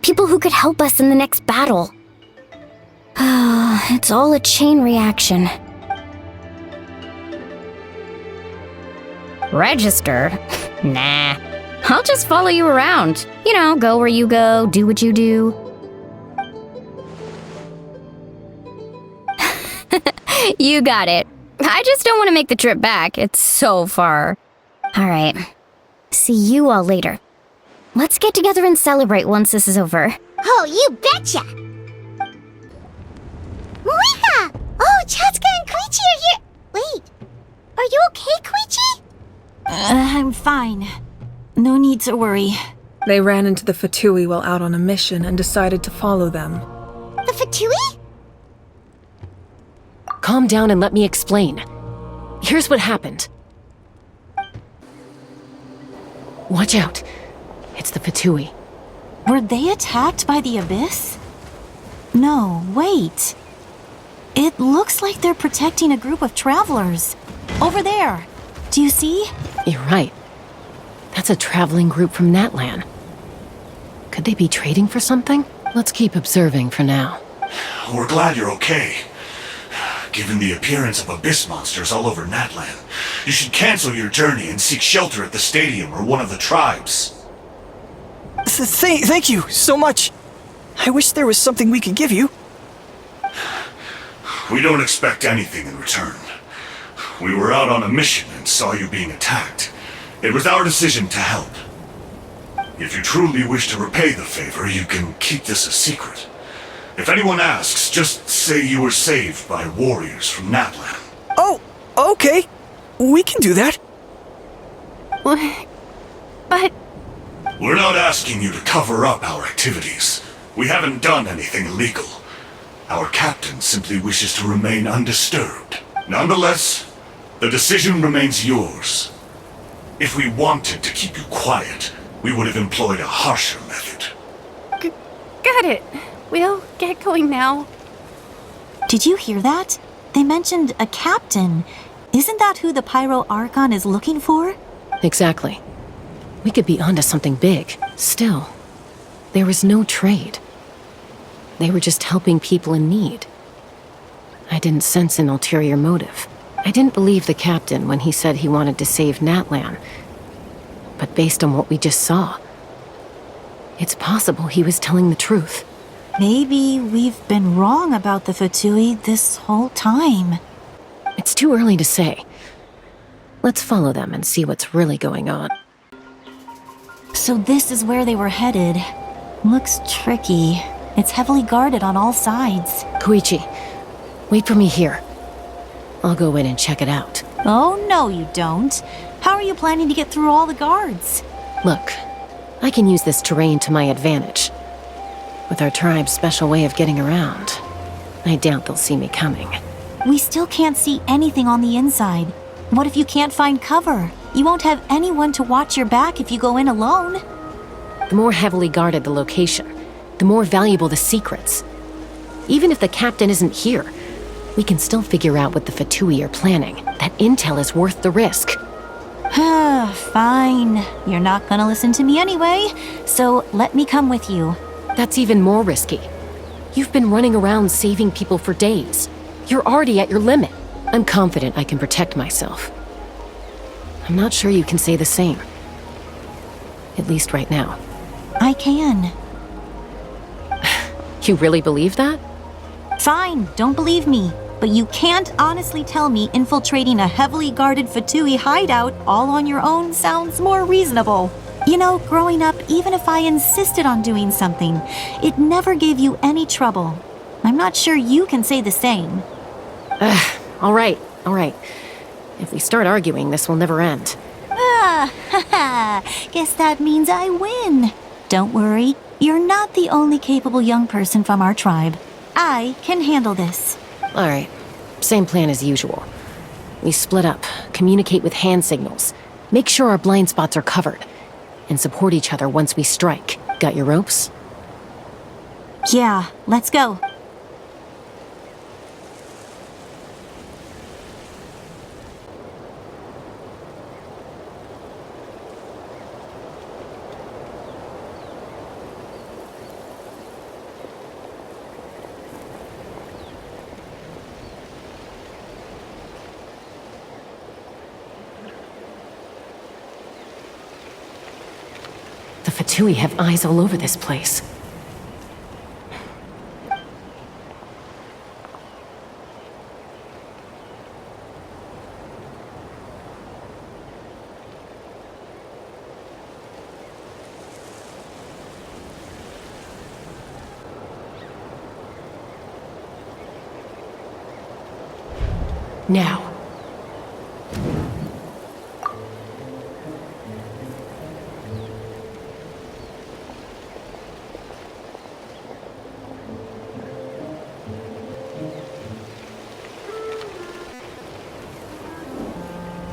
People who could help us in the next battle. It's all a chain reaction. Register? Nah. I'll just follow you around. You know, go where you go, do what you do. You got it. I just don't want to make the trip back. It's so far. Alright. See you all later. Let's get together and celebrate once this is over. Oh, you betcha! Moika! Oh, Chatska and Koichi are here! Wait, are you okay, Koichi? I'm fine. No need to worry. They ran into the Fatui while out on a mission and decided to follow them. The Fatui? calm down and let me explain. Here's what happened. Watch out. It's the Fatui. Were they attacked by the Abyss? No, wait. It looks like they're protecting a group of travelers. Over there. Do you see? You're right. That's a traveling group from Natlan. Could they be trading for something? Let's keep observing for now. We're glad you're okay. Given the appearance of abyss monsters all over Natlan, you should cancel your journey and seek shelter at the stadium or one of the tribes. Thank you so much. I wish there was something we could give you. We don't expect anything in return. We were out on a mission and saw you being attacked. It was our decision to help. If you truly wish to repay the favor, you can keep this a secret. If anyone asks, just say you were saved by warriors from Natlan. Oh, okay. We can do that. But... We're not asking you to cover up our activities. We haven't done anything illegal. Our captain simply wishes to remain undisturbed. Nonetheless, the decision remains yours. If we wanted to keep you quiet, we would have employed a harsher method. Got it. We'll get going now. Did you hear that? They mentioned a captain. Isn't that who the Pyro Archon is looking for? Exactly. We could be onto something big. Still, there was no trade. They were just helping people in need. I didn't sense an ulterior motive. I didn't believe the captain when he said he wanted to save Natlan. But based on what we just saw, it's possible he was telling the truth. Maybe we've been wrong about the Fatui this whole time. It's too early to say. Let's follow them and see what's really going on. So this is where they were headed. Looks tricky. It's heavily guarded on all sides. Koichi, wait for me here. I'll go in and check it out. Oh, no you don't. How are you planning to get through all the guards? Look, I can use this terrain to my advantage. With our tribe's special way of getting around, I doubt they'll see me coming. We still can't see anything on the inside. What if you can't find cover? You won't have anyone to watch your back if you go in alone. The more heavily guarded the location, the more valuable the secrets. Even if the captain isn't here, we can still figure out what the Fatui are planning. That intel is worth the risk. Fine. You're not gonna listen to me anyway, so let me come with you. That's even more risky. You've been running around saving people for days. You're already at your limit. I'm confident I can protect myself. I'm not sure you can say the same. At least right now. I can. You really believe that? Fine, don't believe me. But you can't honestly tell me infiltrating a heavily guarded Fatui hideout all on your own sounds more reasonable. You know, growing up, even if I insisted on doing something, it never gave you any trouble. I'm not sure you can say the same. All right. If we start arguing, this will never end. Guess that means I win. Don't worry, you're not the only capable young person from our tribe. I can handle this. All right, same plan as usual. We split up, communicate with hand signals, make sure our blind spots are covered, and support each other once we strike. Got your ropes? Yeah, let's go. The Fatui have eyes all over this place. Now.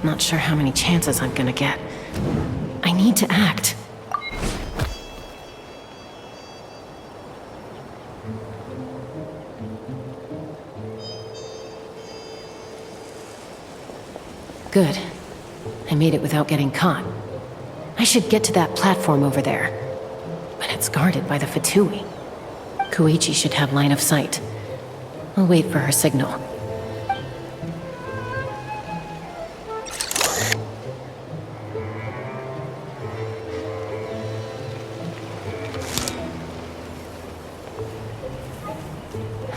Not sure how many chances I'm gonna get. I need to act. Good. I made it without getting caught. I should get to that platform over there. But it's guarded by the Fatui. Koichi should have line of sight. I'll wait for her signal.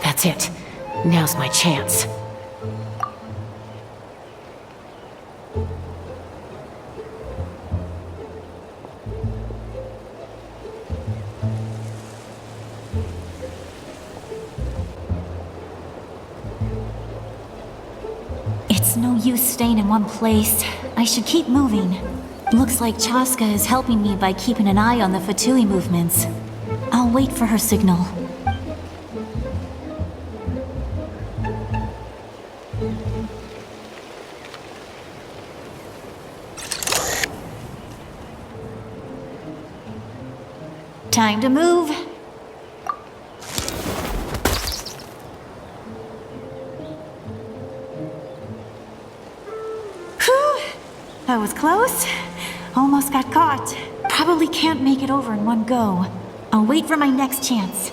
That's it. Now's my chance. It's no use staying in one place. I should keep moving. Looks like Chaska is helping me by keeping an eye on the Fatui movements. I'll wait for her signal. Time to move. Whew! That was close. Almost got caught. Probably can't make it over in one go. I'll wait for my next chance.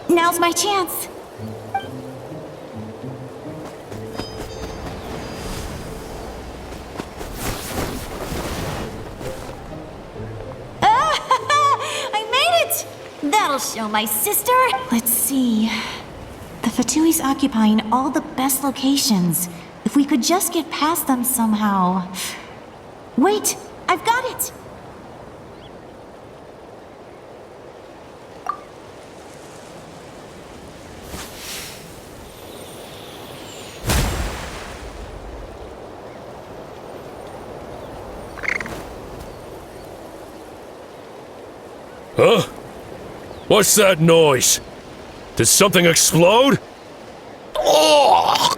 Now's my chance. That'll show my sister. Let's see. The Fatui's occupying all the best locations. If we could just get past them somehow. Wait, I've got it! Huh? What's that noise? Did something explode? Oh!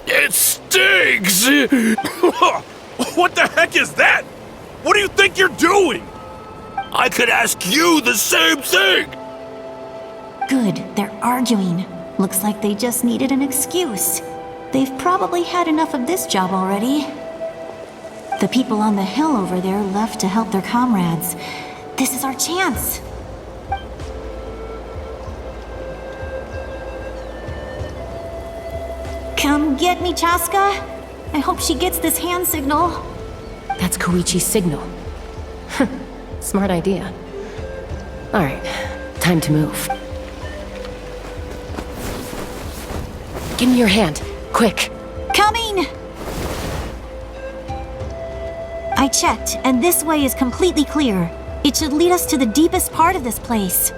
It stings! What the heck is that? What do you think you're doing? I could ask you the same thing! Good, they're arguing. Looks like they just needed an excuse. They've probably had enough of this job already. The people on the hill over there left to help their comrades. This is our chance. Come get me, Chaska. I hope she gets this hand signal. That's Koichi's signal. Smart idea. Alright, time to move. Give me your hand, quick. Coming! I checked, and this way is completely clear. It should lead us to the deepest part of this place.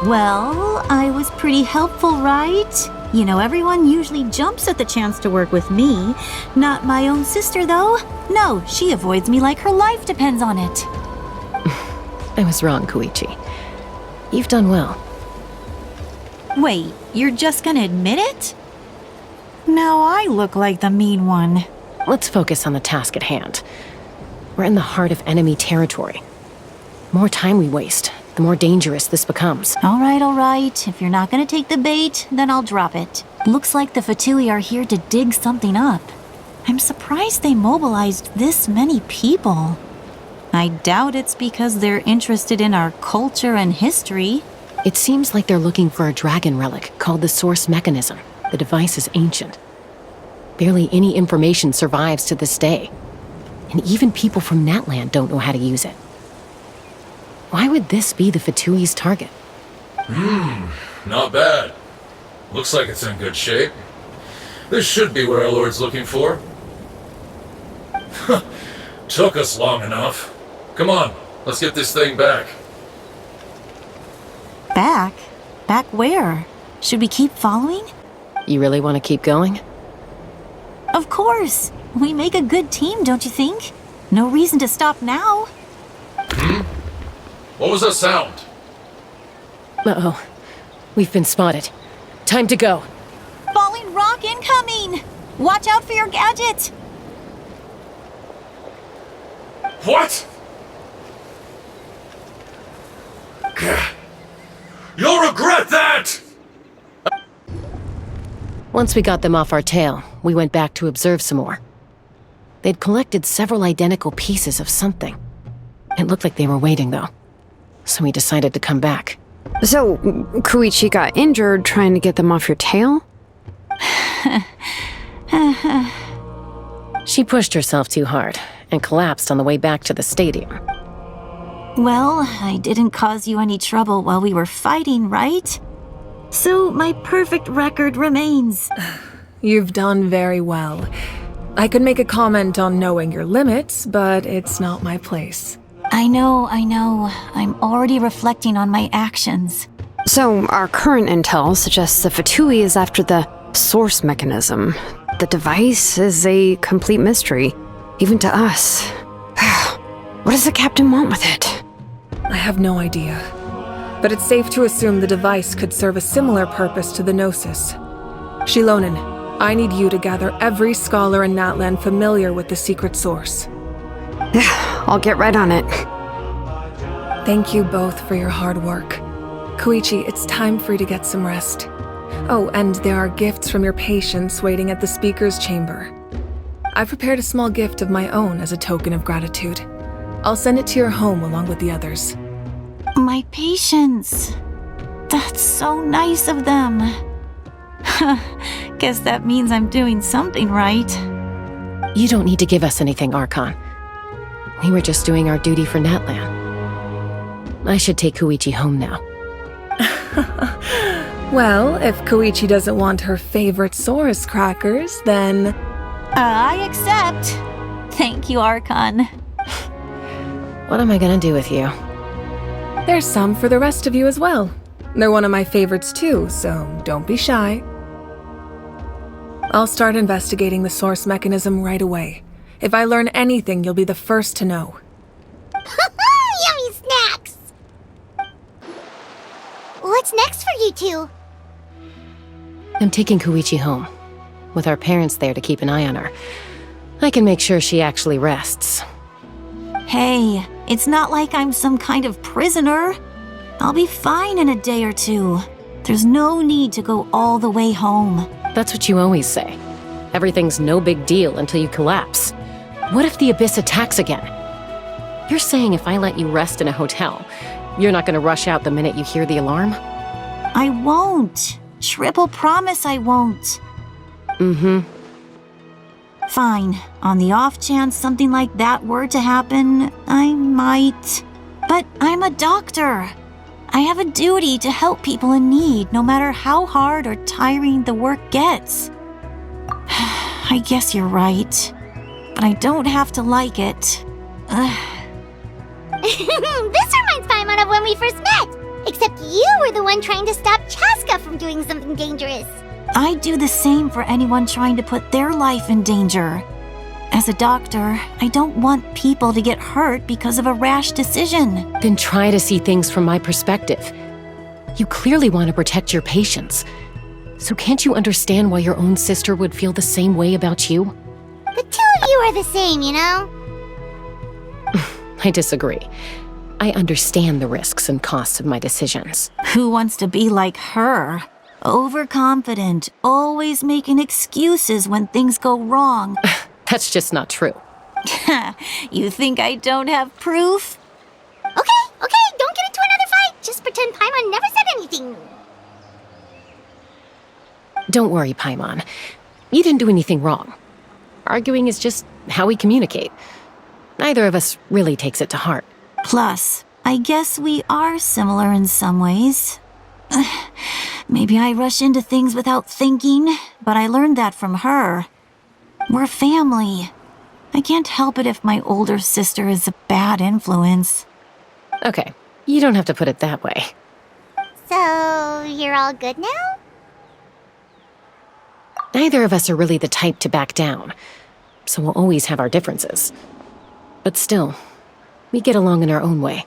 Well, I was pretty helpful, right? You know, everyone usually jumps at the chance to work with me. Not my own sister, though. No, she avoids me like her life depends on it. I was wrong, Koichi. You've done well. Wait, you're just gonna admit it? Now I look like the mean one. Let's focus on the task at hand. We're in the heart of enemy territory. The more time we waste, the more dangerous this becomes. All right. If you're not gonna take the bait, then I'll drop it. Looks like the Fatui are here to dig something up. I'm surprised they mobilized this many people. I doubt it's because they're interested in our culture and history. It seems like they're looking for a dragon relic called the Source Mechanism. The device is ancient. Barely any information survives to this day. And even people from Natland don't know how to use it. Why would this be the Fatui's target? Not bad. Looks like it's in good shape. This should be what our Lord's looking for. Took us long enough. Come on, let's get this thing back. Back? Back where? Should we keep following? You really want to keep going? Of course! We make a good team, don't you think? No reason to stop now. What was that sound? Uh-oh. We've been spotted. Time to go. Falling rock incoming! Watch out for your gadget! What? You'll regret that! Once we got them off our tail, we went back to observe some more. They'd collected several identical pieces of something. It looked like they were waiting, though. So we decided to come back. So, Koichi got injured trying to get them off your tail? She pushed herself too hard and collapsed on the way back to the stadium. Well, I didn't cause you any trouble while we were fighting, right? So my perfect record remains. You've done very well. I could make a comment on knowing your limits, but it's not my place. I know. I'm already reflecting on my actions. So, our current intel suggests the Fatui is after the source mechanism. The device is a complete mystery, even to us. What does the captain want with it? I have no idea. But it's safe to assume the device could serve a similar purpose to the Gnosis. Shilonen, I need you to gather every scholar in Natlan familiar with the secret source. I'll get right on it. Thank you both for your hard work. Koichi, it's time for you to get some rest. Oh, and there are gifts from your patients waiting at the speaker's chamber. I prepared a small gift of my own as a token of gratitude. I'll send it to your home along with the others. My patience. That's so nice of them. Guess that means I'm doing something right. You don't need to give us anything, Archon. We were just doing our duty for Natlan. I should take Koichi home now. Well, if Koichi doesn't want her favorite Saurus crackers, then... I accept. Thank you, Archon. What am I gonna do with you? There's some for the rest of you as well. They're one of my favorites too, so don't be shy. I'll start investigating the source mechanism right away. If I learn anything, you'll be the first to know. Yummy snacks! What's next for you two? I'm taking Koichi home. With our parents there to keep an eye on her, I can make sure she actually rests. Hey, it's not like I'm some kind of prisoner. I'll be fine in a day or two. There's no need to go all the way home. That's what you always say. Everything's no big deal until you collapse. What if the Abyss attacks again? You're saying if I let you rest in a hotel, you're not gonna rush out the minute you hear the alarm? I won't. Triple promise I won't. Fine. On the off chance something like that were to happen, I might. But I'm a doctor. I have a duty to help people in need, no matter how hard or tiring the work gets. I guess you're right. But I don't have to like it. This reminds Paimon of when we first met. Except you were the one trying to stop Chaska from doing something dangerous. I do the same for anyone trying to put their life in danger. As a doctor, I don't want people to get hurt because of a rash decision. Then try to see things from my perspective. You clearly want to protect your patients. So can't you understand why your own sister would feel the same way about you? The two of you are the same, you know? I disagree. I understand the risks and costs of my decisions. Who wants to be like her? Overconfident, always making excuses when things go wrong. That's just not true. You think I don't have proof? Okay, don't get into another fight. Just pretend Paimon never said anything. Don't worry, Paimon. You didn't do anything wrong. Arguing is just how we communicate. Neither of us really takes it to heart. Plus, I guess we are similar in some ways. Maybe I rush into things without thinking, but I learned that from her. We're family. I can't help it if my older sister is a bad influence. Okay, you don't have to put it that way. So, you're all good now? Neither of us are really the type to back down, so we'll always have our differences. But still, we get along in our own way.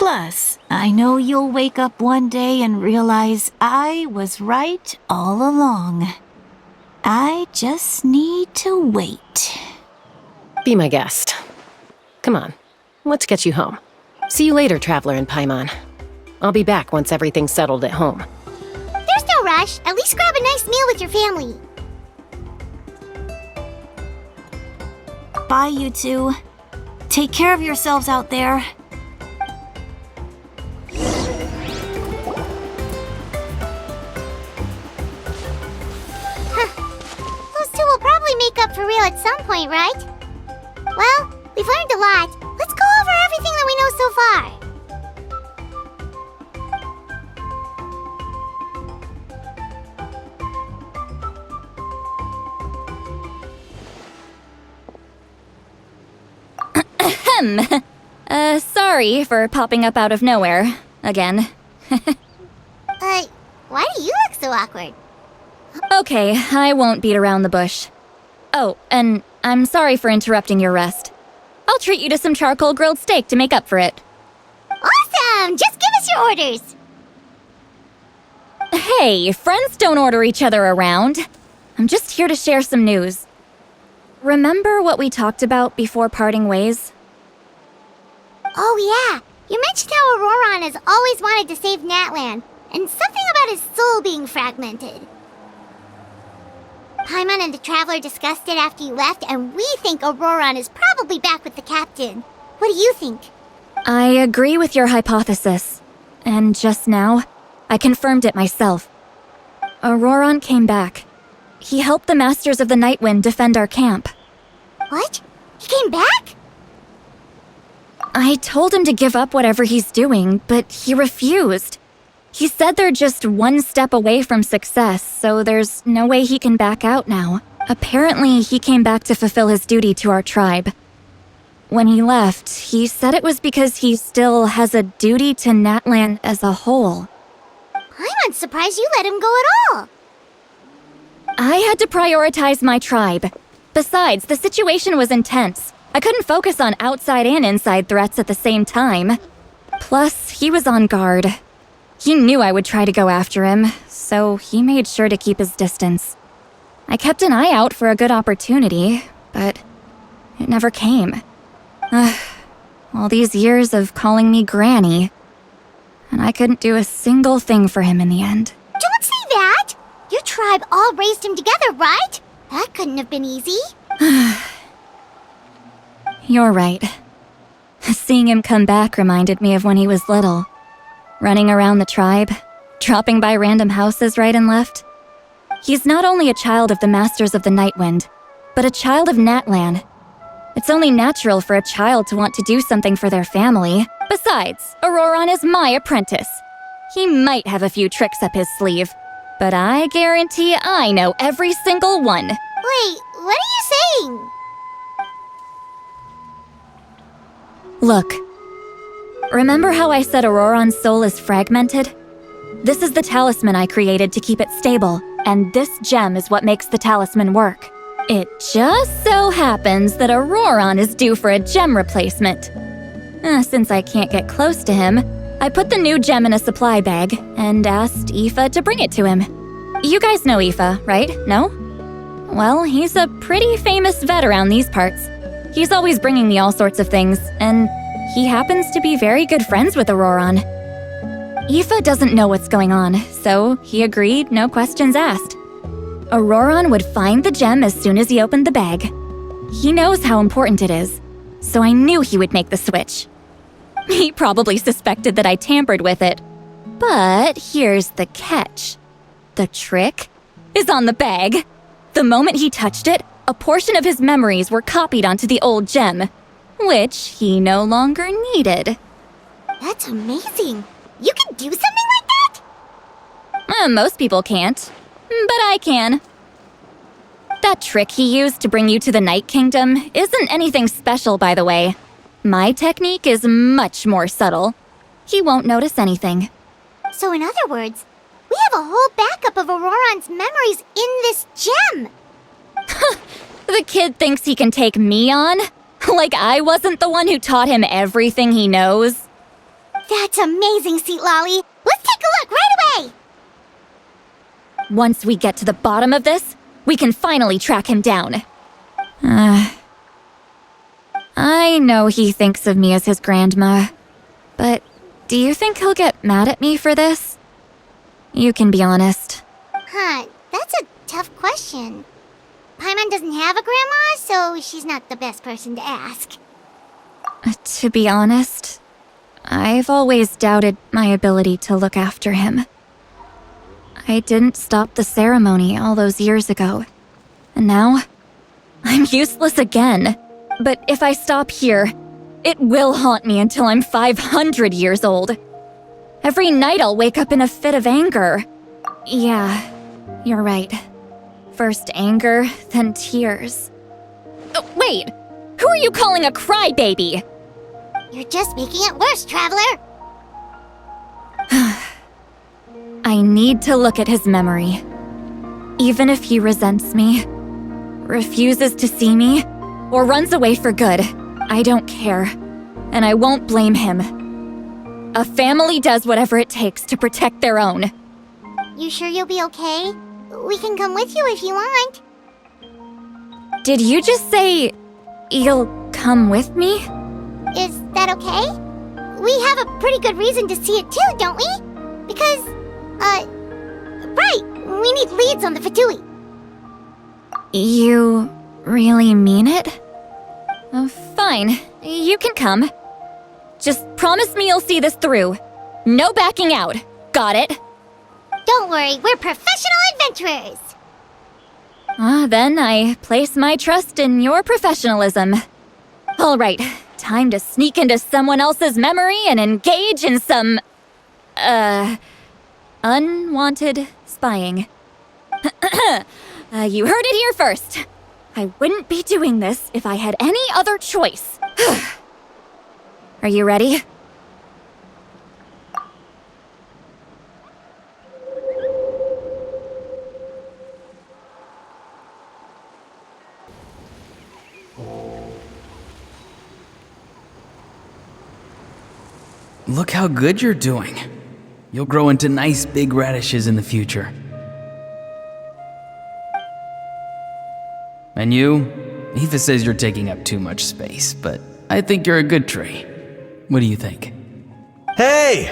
Plus, I know you'll wake up one day and realize I was right all along. I just need to wait. Be my guest. Come on, let's get you home. See you later, Traveler in Paimon. I'll be back once everything's settled at home. There's no rush. At least grab a nice meal with your family. Bye, you two. Take care of yourselves out there. Those two will probably make up for real at some point, right? Well, we've learned a lot. Let's go over everything that we know so far. Sorry for popping up out of nowhere. Again. Why do you look so awkward? Okay, I won't beat around the bush. Oh, and I'm sorry for interrupting your rest. I'll treat you to some charcoal grilled steak to make up for it. Awesome! Just give us your orders! Hey, friends don't order each other around. I'm just here to share some news. Remember what we talked about before parting ways? Oh yeah, you mentioned how Auroron has always wanted to save Natlan, and something about his soul being fragmented. Paimon and the Traveler discussed it after you left, and we think Auroron is probably back with the captain. What do you think? I agree with your hypothesis. And just now, I confirmed it myself. Auroron came back. He helped the Masters of the Nightwind defend our camp. What? He came back? I told him to give up whatever he's doing, but he refused. He said they're just one step away from success, so there's no way he can back out now. Apparently, he came back to fulfill his duty to our tribe. When he left, he said it was because he still has a duty to Natlan as a whole. I'm surprised you let him go at all. I had to prioritize my tribe. Besides, the situation was intense. I couldn't focus on outside and inside threats at the same time. Plus, he was on guard. He knew I would try to go after him, so he made sure to keep his distance. I kept an eye out for a good opportunity, but it never came. All these years of calling me Granny, and I couldn't do a single thing for him in the end. Don't say that! Your tribe all raised him together, right? That couldn't have been easy. You're right. Seeing him come back reminded me of when he was little. Running around the tribe, dropping by random houses right and left. He's not only a child of the Masters of the Nightwind, but a child of Natlan. It's only natural for a child to want to do something for their family. Besides, Auroron is my apprentice. He might have a few tricks up his sleeve, but I guarantee I know every single one. Wait, what are you saying? Look. Remember how I said Auroron's soul is fragmented? This is the talisman I created to keep it stable, and this gem is what makes the talisman work. It just so happens that Auroron is due for a gem replacement. Since I can't get close to him, I put the new gem in a supply bag and asked Aoife to bring it to him. You guys know Aoife, right? No? Well, he's a pretty famous vet around these parts. He's always bringing me all sorts of things, and he happens to be very good friends with Auroron. Aoife doesn't know what's going on, so he agreed, no questions asked. Auroron would find the gem as soon as he opened the bag. He knows how important it is, so I knew he would make the switch. He probably suspected that I tampered with it. But here's the catch. The trick is on the bag. The moment he touched it, a portion of his memories were copied onto the old gem, which he no longer needed. That's amazing. You can do something like that? Most people can't, but I can. That trick he used to bring you to the Night Kingdom isn't anything special, by the way. My technique is much more subtle. He won't notice anything. So in other words, we have a whole backup of Auroron's memories in this gem. The kid thinks he can take me on? Like I wasn't the one who taught him everything he knows? That's amazing, Seat Lolly. Let's take a look right away! Once we get to the bottom of this, we can finally track him down. I know he thinks of me as his grandma, but do you think he'll get mad at me for this? You can be honest. Huh, that's a tough question. Paimon doesn't have a grandma, so she's not the best person to ask. To be honest, I've always doubted my ability to look after him. I didn't stop the ceremony all those years ago, and now I'm useless again. But if I stop here, it will haunt me until I'm 500 years old. Every night I'll wake up in a fit of anger. Yeah, you're right. First anger, then tears. Oh, wait! Who are you calling a crybaby? You're just making it worse, Traveler! I need to look at his memory. Even if he resents me, refuses to see me, or runs away for good, I don't care. And I won't blame him. A family does whatever it takes to protect their own. You sure you'll be okay? We can come with you if you want. Did you just say you'll come with me? Is that okay? We have a pretty good reason to see it too, don't we? Because, right, we need leads on the Fatui. You really mean it? Oh, fine, you can come. Just promise me you'll see this through. No backing out. Got it? Don't worry, we're professional adventurers. Then I place my trust in your professionalism. All right, time to sneak into someone else's memory and engage in some, unwanted spying. You heard it here first. I wouldn't be doing this if I had any other choice. Are you ready? Look how good you're doing. You'll grow into nice big radishes in the future. And you? Aoife says you're taking up too much space, but I think you're a good tree. What do you think? Hey!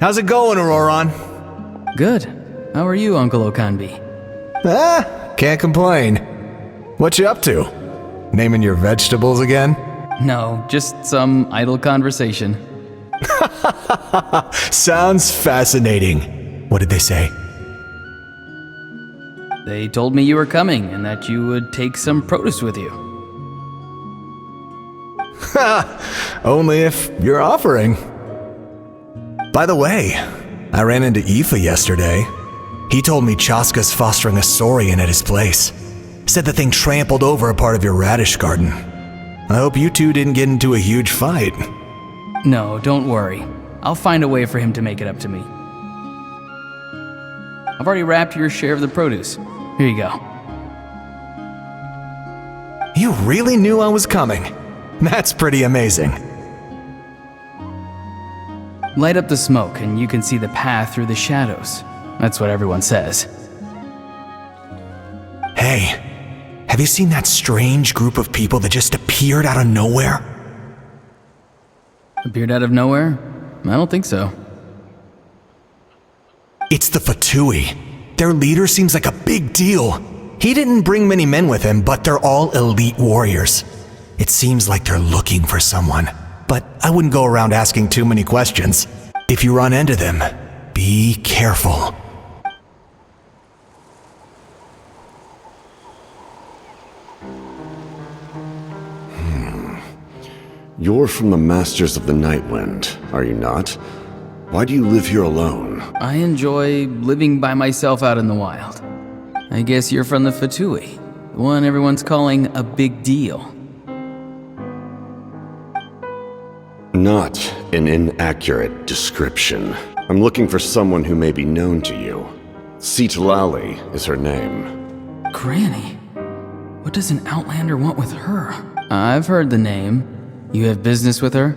How's it going, Auroron? Good. How are you, Uncle Okanbi? Can't complain. What you up to? Naming your vegetables again? No, just some idle conversation. Sounds fascinating. What did they say? They told me you were coming and that you would take some produce with you. Only if you're offering. By the way, I ran into Aoife yesterday. He told me Chaska's fostering a saurian at his place. Said the thing trampled over a part of your radish garden. I hope you two didn't get into a huge fight. No, don't worry. I'll find a way for him to make it up to me. I've already wrapped your share of the produce. Here you go. You really knew I was coming. That's pretty amazing. Light up the smoke and you can see the path through the shadows. That's what everyone says. Hey, have you seen that strange group of people that just appeared out of nowhere? Appeared out of nowhere? I don't think so. It's the Fatui. Their leader seems like a big deal. He didn't bring many men with him, but they're all elite warriors. It seems like they're looking for someone, but I wouldn't go around asking too many questions. If you run into them, be careful. You're from the Masters of the Nightwind, are you not? Why do you live here alone? I enjoy living by myself out in the wild. I guess you're from the Fatui, the one everyone's calling a big deal. Not an inaccurate description. I'm looking for someone who may be known to you. Citlali is her name. Granny? What does an Outlander want with her? I've heard the name. You have business with her?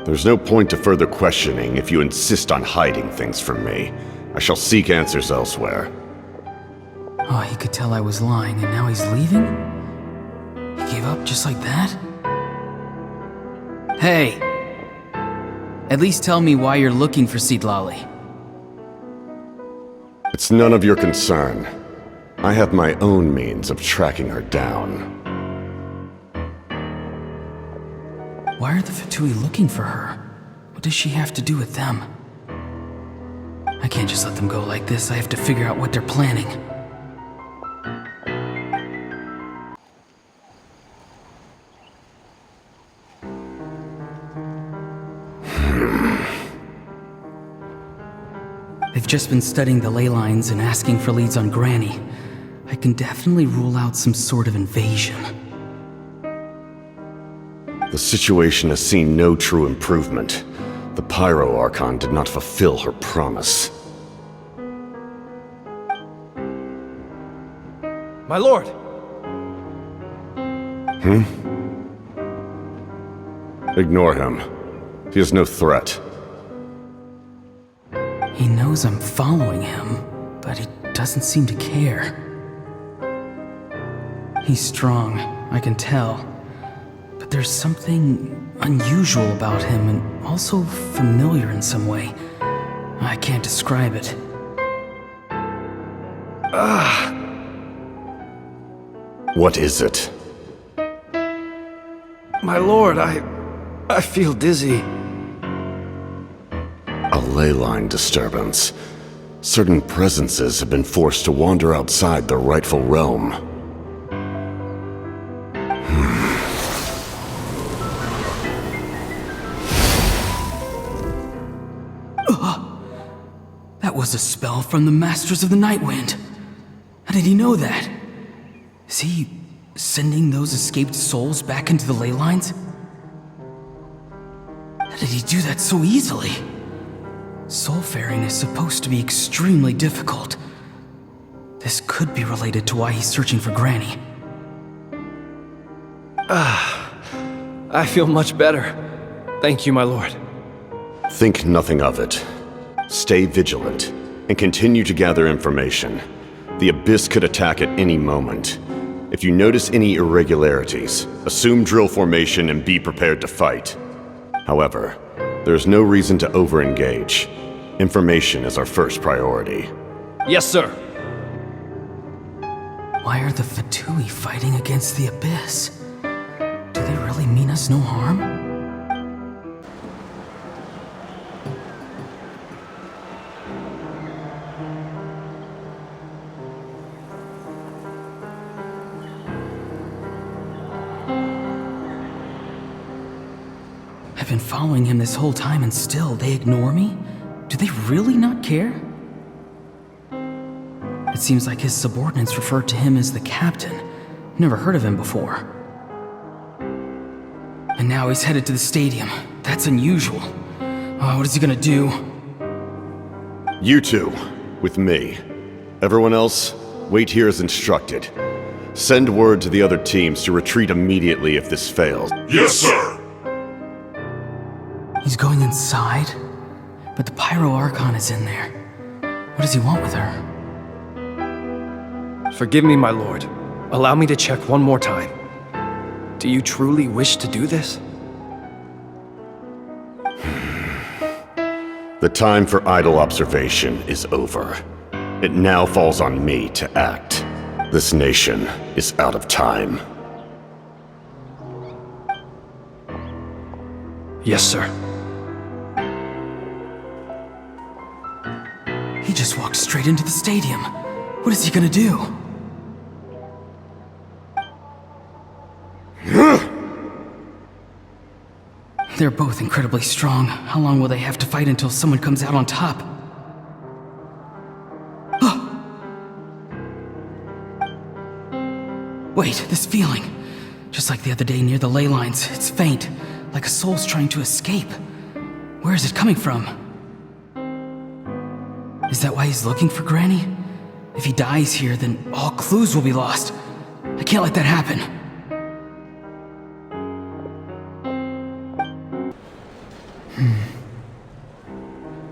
There's no point to further questioning if you insist on hiding things from me. I shall seek answers elsewhere. Oh, he could tell I was lying, and now he's leaving? He gave up just like that? Hey! At least tell me why you're looking for Seedlali. It's none of your concern. I have my own means of tracking her down. Why are the Fatui looking for her? What does she have to do with them? I can't just let them go like this. I have to figure out what they're planning. They've just been studying the ley lines and asking for leads on Granny. I can definitely rule out some sort of invasion. The situation has seen no true improvement. The Pyro Archon did not fulfill her promise. My lord! Ignore him. He is no threat. He knows I'm following him, but he doesn't seem to care. He's strong, I can tell. But there's something unusual about him and also familiar in some way. I can't describe it. What is it? My lord, I feel dizzy. A ley line disturbance. Certain presences have been forced to wander outside their rightful realm. That was a spell from the Masters of the Nightwind. How did he know that? Is he sending those escaped souls back into the ley lines? How did he do that so easily? Soulfaring is supposed to be extremely difficult. This could be related to why he's searching for Granny. I feel much better. Thank you, my lord. Think nothing of it. Stay vigilant, and continue to gather information. The Abyss could attack at any moment. If you notice any irregularities, assume drill formation and be prepared to fight. However, there's no reason to over-engage. Information is our first priority. Yes, sir. Why are the Fatui fighting against the Abyss? Do they really mean us no harm? I've been following him this whole time and still they ignore me? Do they really not care? It seems like his subordinates referred to him as the captain. Never heard of him before. And now he's headed to the stadium. That's unusual. Oh, what is he gonna do? You two, with me. Everyone else, wait here as instructed. Send word to the other teams to retreat immediately if this fails. Yes, sir! He's going inside? But the Pyro Archon is in there. What does he want with her? Forgive me, my lord. Allow me to check one more time. Do you truly wish to do this? The time for idle observation is over. It now falls on me to act. This nation is out of time. Yes, sir. He just walked straight into the stadium. What is he gonna do? They're both incredibly strong. How long will they have to fight until someone comes out on top? Wait, this feeling. Just like the other day near the ley lines, it's faint, like a soul's trying to escape. Where is it coming from? Is that why he's looking for Granny? If he dies here, then all clues will be lost. I can't let that happen.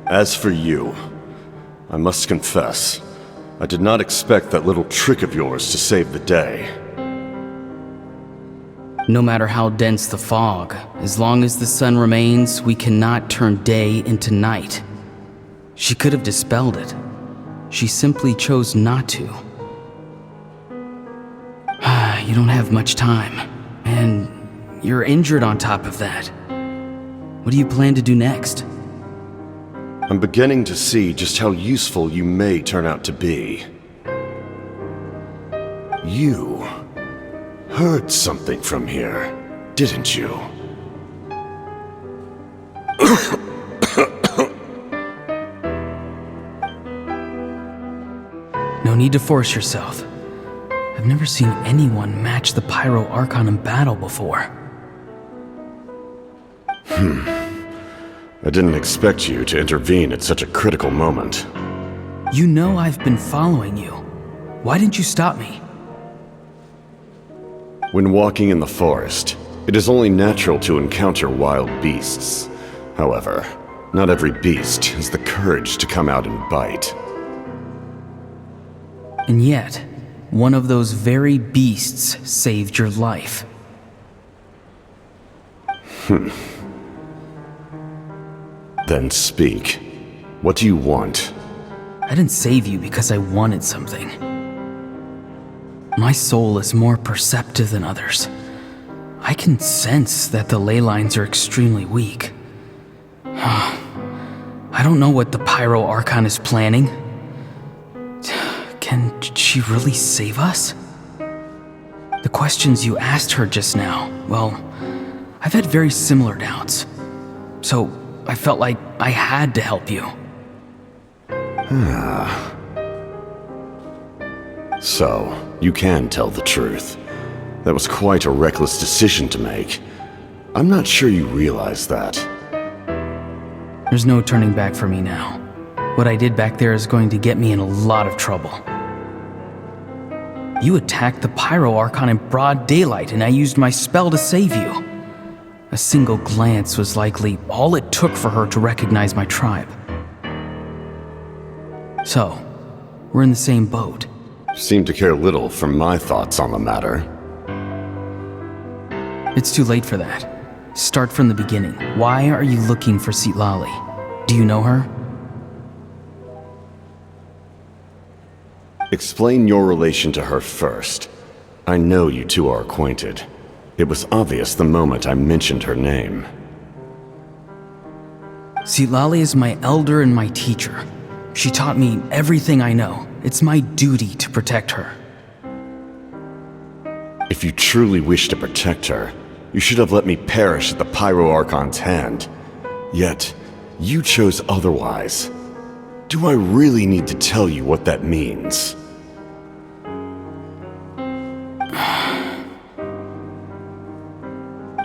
As for you, I must confess, I did not expect that little trick of yours to save the day. No matter how dense the fog, as long as the sun remains, we cannot turn day into night. She could have dispelled it. She simply chose not to. You don't have much time, and you're injured on top of that. What do you plan to do next? I'm beginning to see just how useful you may turn out to be. You heard something from here, didn't you? No need to force yourself. I've never seen anyone match the Pyro Archon in battle before. I didn't expect you to intervene at such a critical moment. You know I've been following you. Why didn't you stop me? When walking in the forest, it is only natural to encounter wild beasts. However, not every beast has the courage to come out and bite. And yet, one of those very beasts saved your life. Then speak. What do you want? I didn't save you because I wanted something. My soul is more perceptive than others. I can sense that the ley lines are extremely weak. I don't know what the Pyro Archon is planning. Can she really save us? The questions you asked her just now, well, I've had very similar doubts. So I felt like I had to help you. So, you can tell the truth. That was quite a reckless decision to make. I'm not sure you realize that. There's no turning back for me now. What I did back there is going to get me in a lot of trouble. You attacked the Pyro Archon in broad daylight, and I used my spell to save you. A single glance was likely all it took for her to recognize my tribe. So, we're in the same boat. Seem to care little for my thoughts on the matter. It's too late for that. Start from the beginning. Why are you looking for Citlali? Do you know her? Explain your relation to her first. I know you two are acquainted. It was obvious the moment I mentioned her name. Citlali is my elder and my teacher. She taught me everything I know. It's my duty to protect her. If you truly wish to protect her, you should have let me perish at the Pyro Archon's hand. Yet, you chose otherwise. Do I really need to tell you what that means?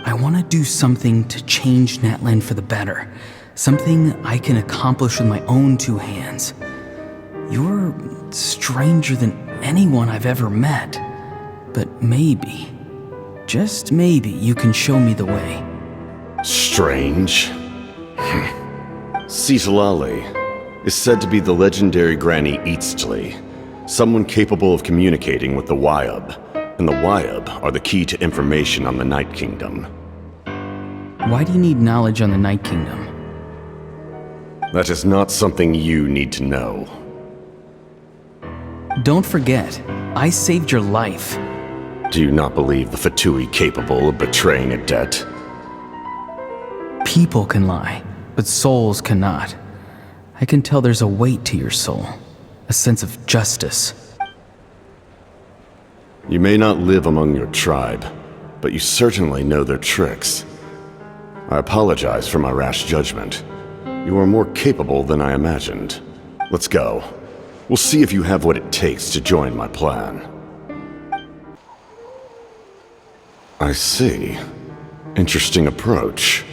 I want to do something to change Natlan for the better. Something I can accomplish with my own two hands. You're stranger than anyone I've ever met. But maybe, just maybe, you can show me the way. Strange? Citlali is said to be the legendary Granny Eastli, someone capable of communicating with the Wyab, and the Wyab are the key to information on the Night Kingdom. Why do you need knowledge on the Night Kingdom? That is not something you need to know. Don't forget, I saved your life. Do you not believe the Fatui capable of betraying a debt? People can lie, but souls cannot. I can tell there's a weight to your soul, a sense of justice. You may not live among your tribe, but you certainly know their tricks. I apologize for my rash judgment. You are more capable than I imagined. Let's go. We'll see if you have what it takes to join my plan. I see. Interesting approach.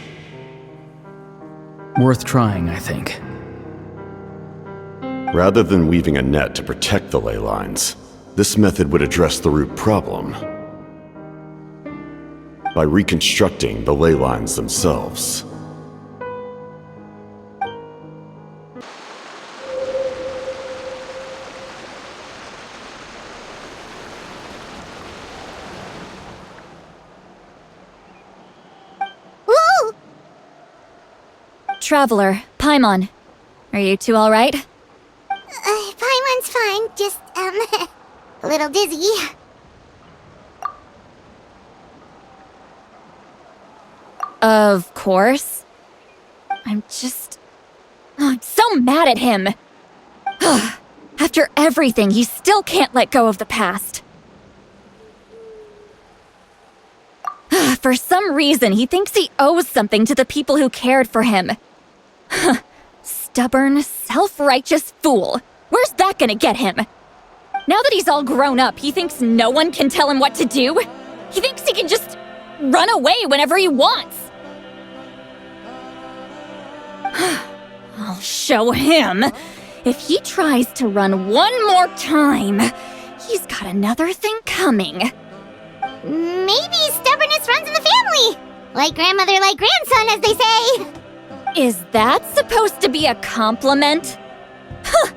Worth trying, I think. Rather than weaving a net to protect the ley lines, this method would address the root problem by reconstructing the ley lines themselves. Traveler, Paimon. Are you two alright? Paimon's fine, just, a little dizzy. Of course. I'm so mad at him. After everything, he still can't let go of the past. For some reason, he thinks he owes something to the people who cared for him. Stubborn, self-righteous fool. Where's that gonna get him? Now that he's all grown up, he thinks no one can tell him what to do? He thinks he can just run away whenever he wants. I'll show him. If he tries to run one more time, he's got another thing coming. Maybe stubbornness runs in the family. Like grandmother, like grandson, as they say. Is that supposed to be a compliment? Huh,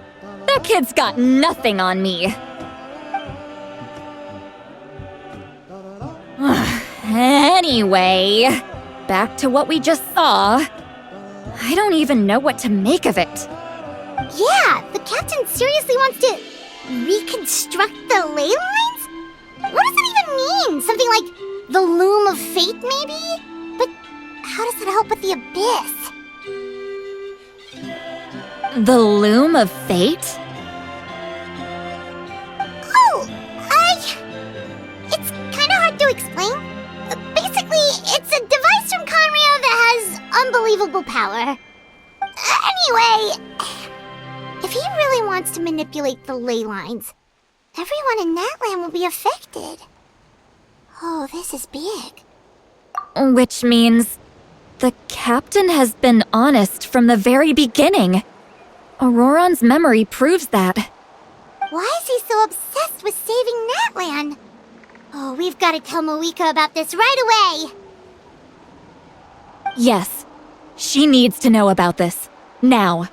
that kid's got nothing on me. Anyway, back to what we just saw. I don't even know what to make of it. Yeah, the captain seriously wants to reconstruct the ley lines? What does that even mean? Something like the loom of fate, maybe? But how does that help with the abyss? The loom of fate? Oh, it's kind of hard to explain. Basically, it's a device from Conrio that has unbelievable power. Anyway, if he really wants to manipulate the ley lines, everyone in Natlan will be affected. Oh, this is big. Which means the captain has been honest from the very beginning. Auroron's memory proves that. Why is he so obsessed with saving Natlan? Oh, we've got to tell Moeka about this right away. Yes, she needs to know about this. Now.